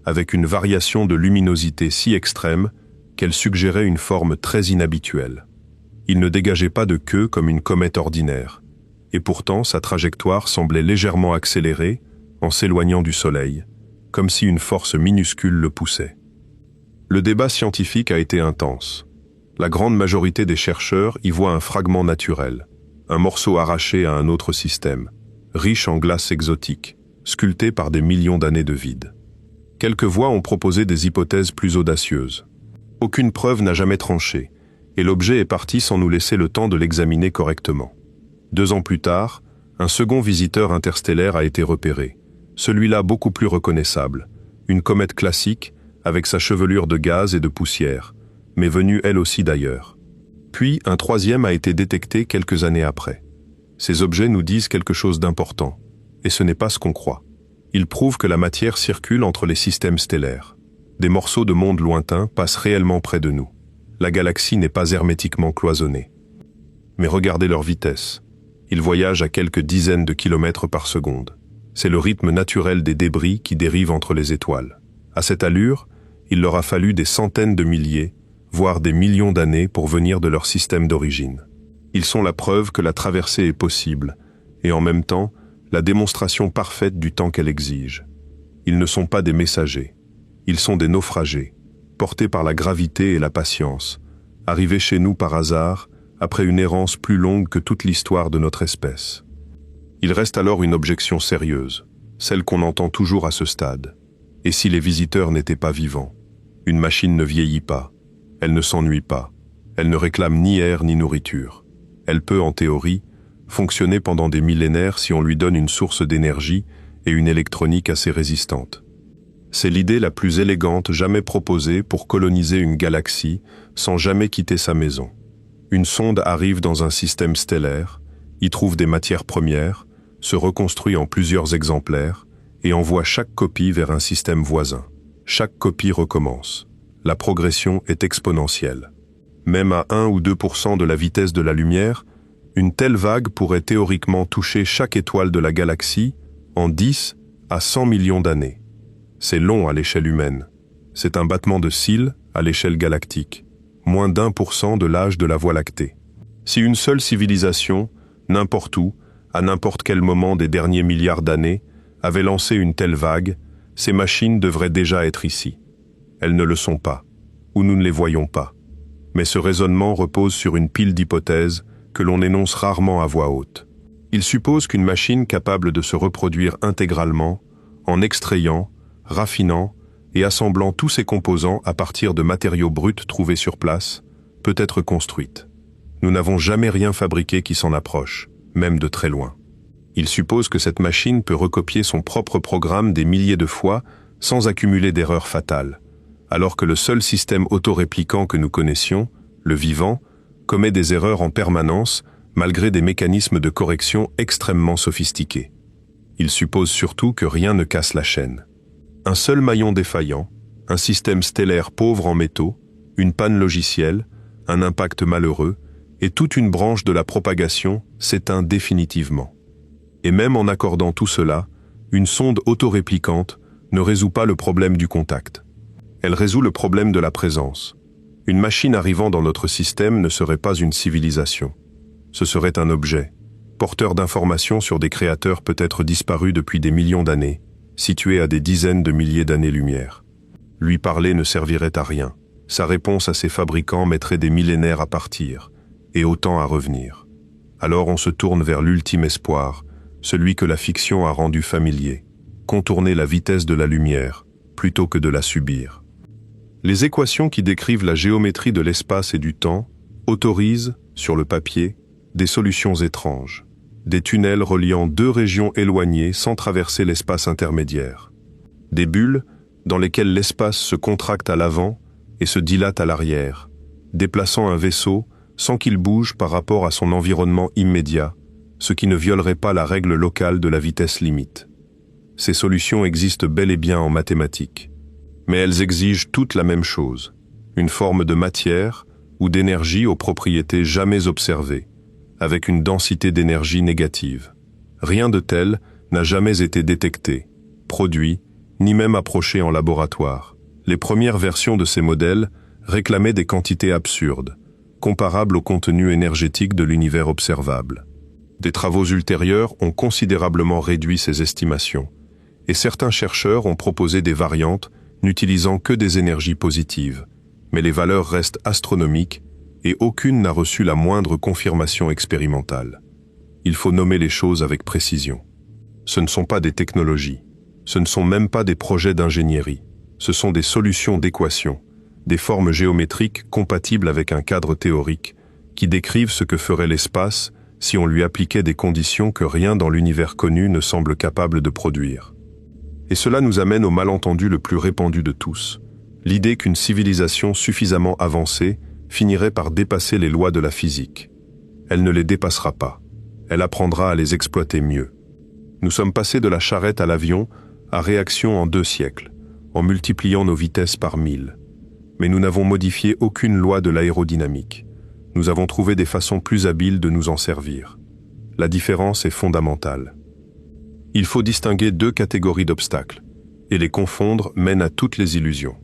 avec une variation de luminosité si extrême qu'elle suggérait une forme très inhabituelle. Il ne dégageait pas de queue comme une comète ordinaire, et pourtant sa trajectoire semblait légèrement accélérée en s'éloignant du Soleil, comme si une force minuscule le poussait. Le débat scientifique a été intense. La grande majorité des chercheurs y voit un fragment naturel, un morceau arraché à un autre système, riche en glace exotique, sculpté par des millions d'années de vide. Quelques voix ont proposé des hypothèses plus audacieuses. Aucune preuve n'a jamais tranché, et l'objet est parti sans nous laisser le temps de l'examiner correctement. 2 ans plus tard, un second visiteur interstellaire a été repéré, celui-là beaucoup plus reconnaissable, une comète classique avec sa chevelure de gaz et de poussière, mais venue elle aussi d'ailleurs. Puis un troisième a été détecté quelques années après. Ces objets nous disent quelque chose d'important, et ce n'est pas ce qu'on croit. Ils prouvent que la matière circule entre les systèmes stellaires. Des morceaux de mondes lointains passent réellement près de nous. La galaxie n'est pas hermétiquement cloisonnée. Mais regardez leur vitesse. Ils voyagent à quelques dizaines de kilomètres par seconde. C'est le rythme naturel des débris qui dérivent entre les étoiles. À cette allure, il leur a fallu des centaines de milliers, voire des millions d'années pour venir de leur système d'origine. Ils sont la preuve que la traversée est possible, et en même temps, la démonstration parfaite du temps qu'elle exige. Ils ne sont pas des messagers. Ils sont des naufragés, portés par la gravité et la patience, arrivés chez nous par hasard, après une errance plus longue que toute l'histoire de notre espèce. Il reste alors une objection sérieuse, celle qu'on entend toujours à ce stade. Et si les visiteurs n'étaient pas vivants? Une machine ne vieillit pas, elle ne s'ennuie pas, elle ne réclame ni air ni nourriture. Elle peut, en théorie, fonctionner pendant des millénaires si on lui donne une source d'énergie et une électronique assez résistante. C'est l'idée la plus élégante jamais proposée pour coloniser une galaxie sans jamais quitter sa maison. Une sonde arrive dans un système stellaire, y trouve des matières premières, se reconstruit en plusieurs exemplaires et envoie chaque copie vers un système voisin. Chaque copie recommence. La progression est exponentielle. Même à 1 ou 2% de la vitesse de la lumière, une telle vague pourrait théoriquement toucher chaque étoile de la galaxie en 10 à 100 millions d'années. C'est long à l'échelle humaine. C'est un battement de cils à l'échelle galactique, moins d'1% de l'âge de la Voie lactée. Si une seule civilisation, n'importe où, à n'importe quel moment des derniers milliards d'années, avait lancé une telle vague, ces machines devraient déjà être ici. Elles ne le sont pas, ou nous ne les voyons pas. Mais ce raisonnement repose sur une pile d'hypothèses que l'on énonce rarement à voix haute. Il suppose qu'une machine capable de se reproduire intégralement, en extrayant, raffinant et assemblant tous ses composants à partir de matériaux bruts trouvés sur place, peut être construite. Nous n'avons jamais rien fabriqué qui s'en approche, même de très loin. Il suppose que cette machine peut recopier son propre programme des milliers de fois sans accumuler d'erreurs fatales, alors que le seul système autorépliquant que nous connaissions, le vivant, commet des erreurs en permanence malgré des mécanismes de correction extrêmement sophistiqués. Il suppose surtout que rien ne casse la chaîne. Un seul maillon défaillant, un système stellaire pauvre en métaux, une panne logicielle, un impact malheureux, et toute une branche de la propagation s'éteint définitivement. Et même en accordant tout cela, une sonde autoréplicante ne résout pas le problème du contact. Elle résout le problème de la présence. Une machine arrivant dans notre système ne serait pas une civilisation. Ce serait un objet, porteur d'informations sur des créateurs peut-être disparus depuis des millions d'années, situés à des dizaines de milliers d'années-lumière. Lui parler ne servirait à rien. Sa réponse à ses fabricants mettrait des millénaires à partir, et autant à revenir. Alors on se tourne vers l'ultime espoir, celui que la fiction a rendu familier, contourner la vitesse de la lumière, plutôt que de la subir. Les équations qui décrivent la géométrie de l'espace et du temps autorisent, sur le papier, des solutions étranges, des tunnels reliant deux régions éloignées sans traverser l'espace intermédiaire, des bulles dans lesquelles l'espace se contracte à l'avant et se dilate à l'arrière, déplaçant un vaisseau sans qu'il bouge par rapport à son environnement immédiat, ce qui ne violerait pas la règle locale de la vitesse limite. Ces solutions existent bel et bien en mathématiques, mais elles exigent toutes la même chose, une forme de matière ou d'énergie aux propriétés jamais observées, avec une densité d'énergie négative. Rien de tel n'a jamais été détecté, produit, ni même approché en laboratoire. Les premières versions de ces modèles réclamaient des quantités absurdes, comparables au contenu énergétique de l'univers observable. Des travaux ultérieurs ont considérablement réduit ces estimations, et certains chercheurs ont proposé des variantes n'utilisant que des énergies positives, mais les valeurs restent astronomiques et aucune n'a reçu la moindre confirmation expérimentale. Il faut nommer les choses avec précision. Ce ne sont pas des technologies, ce ne sont même pas des projets d'ingénierie, ce sont des solutions d'équations, des formes géométriques compatibles avec un cadre théorique qui décrivent ce que ferait l'espace si on lui appliquait des conditions que rien dans l'univers connu ne semble capable de produire. Et cela nous amène au malentendu le plus répandu de tous, l'idée qu'une civilisation suffisamment avancée finirait par dépasser les lois de la physique. Elle ne les dépassera pas. Elle apprendra à les exploiter mieux. Nous sommes passés de la charrette à l'avion à réaction en 2 siècles, en multipliant nos vitesses par 1000. Mais nous n'avons modifié aucune loi de l'aérodynamique. Nous avons trouvé des façons plus habiles de nous en servir. La différence est fondamentale. Il faut distinguer 2 catégories d'obstacles, et les confondre mène à toutes les illusions.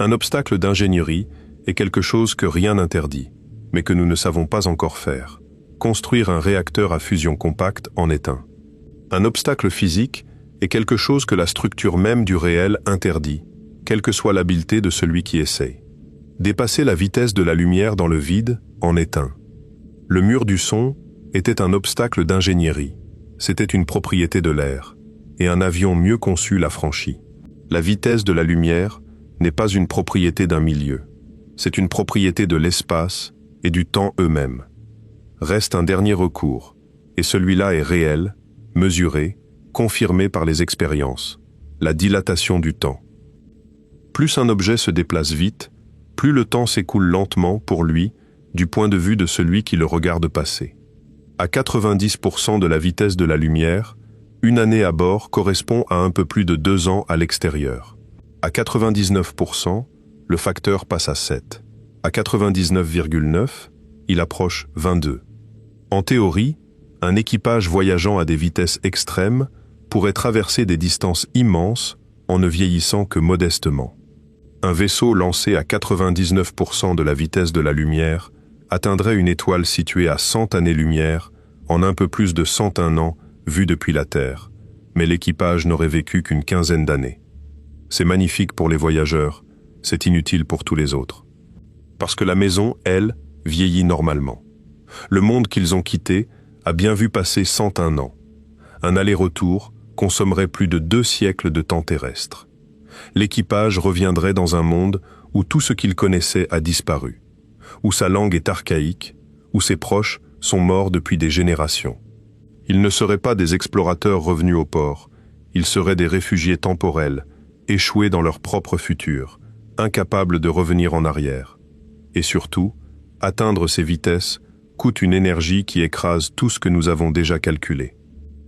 Un obstacle d'ingénierie est quelque chose que rien n'interdit, mais que nous ne savons pas encore faire. Construire un réacteur à fusion compacte en est un. Un obstacle physique est quelque chose que la structure même du réel interdit, quelle que soit l'habileté de celui qui essaye. Dépasser la vitesse de la lumière dans le vide en est un. Le mur du son était un obstacle d'ingénierie. C'était une propriété de l'air, et un avion mieux conçu l'a franchi. La vitesse de la lumière n'est pas une propriété d'un milieu. C'est une propriété de l'espace et du temps eux-mêmes. Reste un dernier recours, et celui-là est réel, mesuré, confirmé par les expériences, la dilatation du temps. Plus un objet se déplace vite, plus le temps s'écoule lentement pour lui, du point de vue de celui qui le regarde passer. À 90% de la vitesse de la lumière, une année à bord correspond à un peu plus de 2 ans à l'extérieur. À 99%, le facteur passe à 7. À 99,9, il approche 22. En théorie, un équipage voyageant à des vitesses extrêmes pourrait traverser des distances immenses en ne vieillissant que modestement. Un vaisseau lancé à 99% de la vitesse de la lumière atteindrait une étoile située à 100 années-lumière en un peu plus de 101 ans vu depuis la Terre, mais l'équipage n'aurait vécu qu'une quinzaine d'années. C'est magnifique pour les voyageurs, c'est inutile pour tous les autres. Parce que la maison, elle, vieillit normalement. Le monde qu'ils ont quitté a bien vu passer 101 ans. Un aller-retour consommerait plus de 2 siècles de temps terrestre. L'équipage reviendrait dans un monde où tout ce qu'il connaissait a disparu, où sa langue est archaïque, où ses proches sont morts depuis des générations. Ils ne seraient pas des explorateurs revenus au port, ils seraient des réfugiés temporels, échoués dans leur propre futur, incapables de revenir en arrière. Et surtout, atteindre ces vitesses coûte une énergie qui écrase tout ce que nous avons déjà calculé.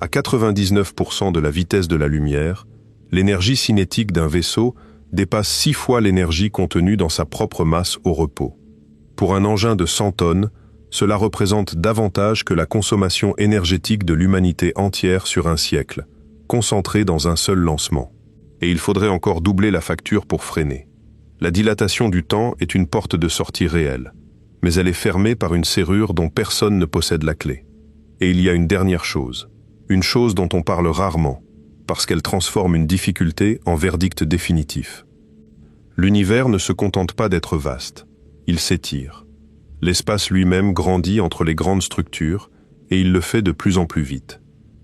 À 99% de la vitesse de la lumière, l'énergie cinétique d'un vaisseau dépasse 6 fois l'énergie contenue dans sa propre masse au repos. Pour un engin de 100 tonnes, cela représente davantage que la consommation énergétique de l'humanité entière sur un siècle, concentrée dans un seul lancement. Et il faudrait encore doubler la facture pour freiner. La dilatation du temps est une porte de sortie réelle, mais elle est fermée par une serrure dont personne ne possède la clé. Et il y a une dernière chose, une chose dont on parle rarement, parce qu'elle transforme une difficulté en verdict définitif. L'univers ne se contente pas d'être vaste, il s'étire. L'espace lui-même grandit entre les grandes structures, et il le fait de plus en plus vite.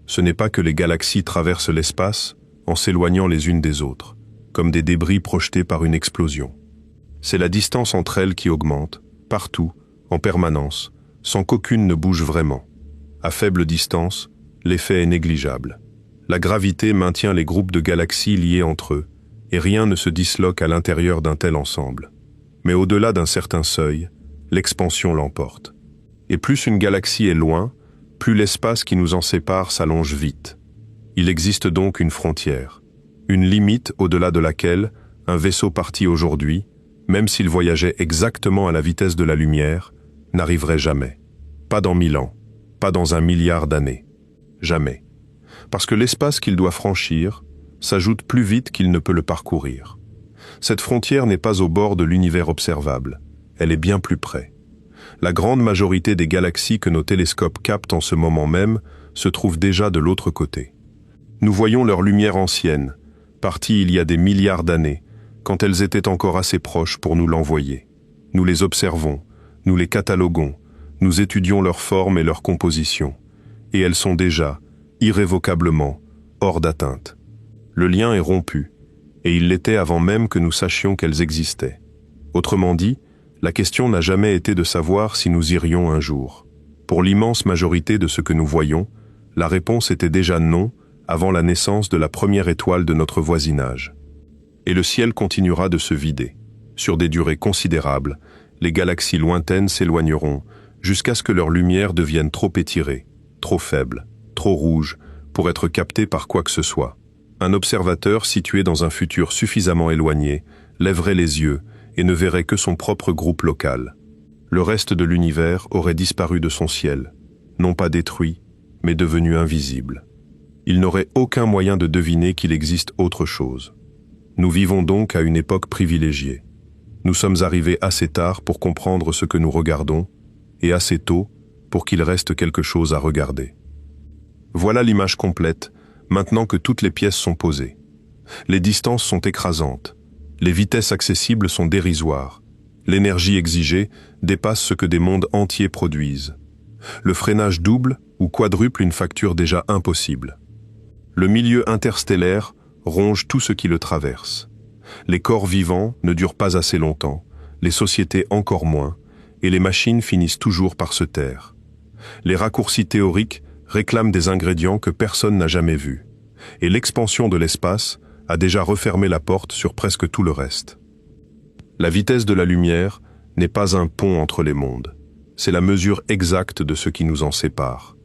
Ce n'est pas que les galaxies traversent l'espace en s'éloignant les unes des autres, comme des débris projetés par une explosion. C'est la distance entre elles qui augmente, partout, en permanence, sans qu'aucune ne bouge vraiment. À faible distance, l'effet est négligeable. La gravité maintient les groupes de galaxies liés entre eux, et rien ne se disloque à l'intérieur d'un tel ensemble. Mais au-delà d'un certain seuil, l'expansion l'emporte. Et plus une galaxie est loin, plus l'espace qui nous en sépare s'allonge vite. Il existe donc une frontière, une limite au-delà de laquelle un vaisseau parti aujourd'hui, même s'il voyageait exactement à la vitesse de la lumière, n'arriverait jamais. Pas dans 1000 ans, pas dans 1 milliard d'années. Jamais. Parce que l'espace qu'il doit franchir s'ajoute plus vite qu'il ne peut le parcourir. Cette frontière n'est pas au bord de l'univers observable, elle est bien plus près. La grande majorité des galaxies que nos télescopes captent en ce moment même se trouvent déjà de l'autre côté. Nous voyons leur lumière ancienne, partie il y a des milliards d'années, quand elles étaient encore assez proches pour nous l'envoyer. Nous les observons, nous les cataloguons, nous étudions leur forme et leur composition, et elles sont déjà, irrévocablement, hors d'atteinte. Le lien est rompu, et il l'était avant même que nous sachions qu'elles existaient. Autrement dit, la question n'a jamais été de savoir si nous irions un jour. Pour l'immense majorité de ce que nous voyons, la réponse était déjà non avant la naissance de la première étoile de notre voisinage. Et le ciel continuera de se vider. Sur des durées considérables, les galaxies lointaines s'éloigneront jusqu'à ce que leur lumière devienne trop étirée, trop faible, trop rouge pour être captée par quoi que ce soit. Un observateur situé dans un futur suffisamment éloigné lèverait les yeux et ne verrait que son propre groupe local. Le reste de l'univers aurait disparu de son ciel, non pas détruit, mais devenu invisible. Il n'aurait aucun moyen de deviner qu'il existe autre chose. Nous vivons donc à une époque privilégiée. Nous sommes arrivés assez tard pour comprendre ce que nous regardons, et assez tôt pour qu'il reste quelque chose à regarder. Voilà l'image complète, maintenant que toutes les pièces sont posées. Les distances sont écrasantes. Les vitesses accessibles sont dérisoires. L'énergie exigée dépasse ce que des mondes entiers produisent. Le freinage double ou quadruple une facture déjà impossible. Le milieu interstellaire ronge tout ce qui le traverse. Les corps vivants ne durent pas assez longtemps, les sociétés encore moins, et les machines finissent toujours par se taire. Les raccourcis théoriques réclament des ingrédients que personne n'a jamais vus. Et l'expansion de l'espace a déjà refermé la porte sur presque tout le reste. La vitesse de la lumière n'est pas un pont entre les mondes. C'est la mesure exacte de ce qui nous en sépare.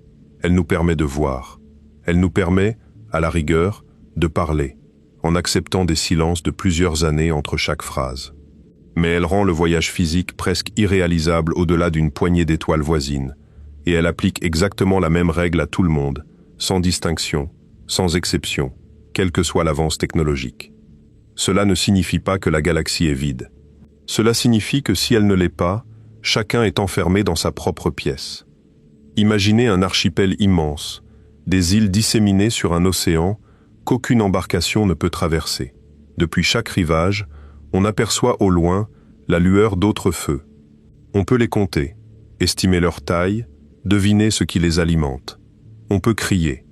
Elle nous permet de voir. Elle nous permet, à la rigueur, de parler, en acceptant des silences de plusieurs années entre chaque phrase. Mais elle rend le voyage physique presque irréalisable au-delà d'une poignée d'étoiles voisines, et elle applique exactement la même règle à tout le monde, sans distinction, sans exception, quelle que soit l'avance technologique. Cela ne signifie pas que la galaxie est vide. Cela signifie que si elle ne l'est pas, chacun est enfermé dans sa propre pièce. Imaginez un archipel immense, des îles disséminées sur un océan qu'aucune embarcation ne peut traverser. Depuis chaque rivage, on aperçoit au loin la lueur d'autres feux. On peut les compter, estimer leur taille, deviner ce qui les alimente. On peut crier.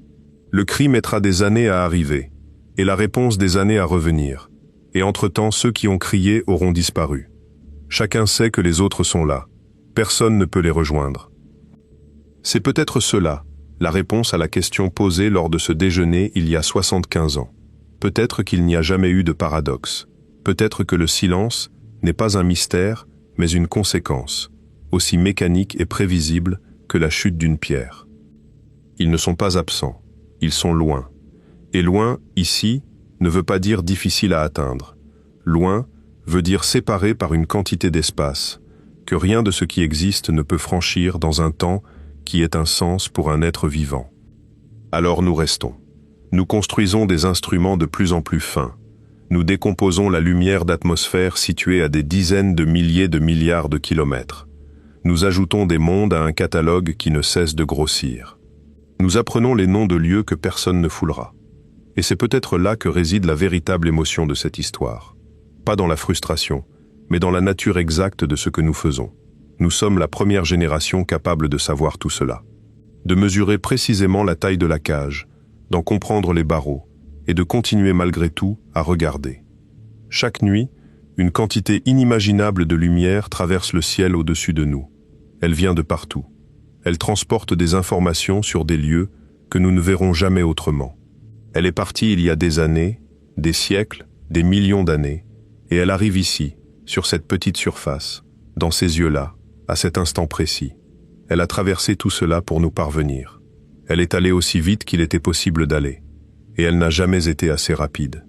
Le cri mettra des années à arriver, et la réponse des années à revenir. Et entre-temps, ceux qui ont crié auront disparu. Chacun sait que les autres sont là. Personne ne peut les rejoindre. C'est peut-être cela, la réponse à la question posée lors de ce déjeuner il y a 75 ans. Peut-être qu'il n'y a jamais eu de paradoxe. Peut-être que le silence n'est pas un mystère, mais une conséquence, aussi mécanique et prévisible que la chute d'une pierre. Ils ne sont pas absents, ils sont loin. Et loin, ici, ne veut pas dire difficile à atteindre. Loin veut dire séparé par une quantité d'espace, que rien de ce qui existe ne peut franchir dans un temps qui est un sens pour un être vivant. Alors nous restons. Nous construisons des instruments de plus en plus fins. Nous décomposons la lumière d'atmosphère située à des dizaines de milliers de milliards de kilomètres. Nous ajoutons des mondes à un catalogue qui ne cesse de grossir. Nous apprenons les noms de lieux que personne ne foulera. Et c'est peut-être là que réside la véritable émotion de cette histoire. Pas dans la frustration, mais dans la nature exacte de ce que nous faisons. Nous sommes la première génération capable de savoir tout cela. De mesurer précisément la taille de la cage, d'en comprendre les barreaux, et de continuer malgré tout à regarder. Chaque nuit, une quantité inimaginable de lumière traverse le ciel au-dessus de nous. Elle vient de partout. Elle transporte des informations sur des lieux que nous ne verrons jamais autrement. Elle est partie il y a des années, des siècles, des millions d'années, et elle arrive ici, sur cette petite surface, dans ces yeux-là, à cet instant précis. Elle a traversé tout cela pour nous parvenir. Elle est allée aussi vite qu'il était possible d'aller, et elle n'a jamais été assez rapide.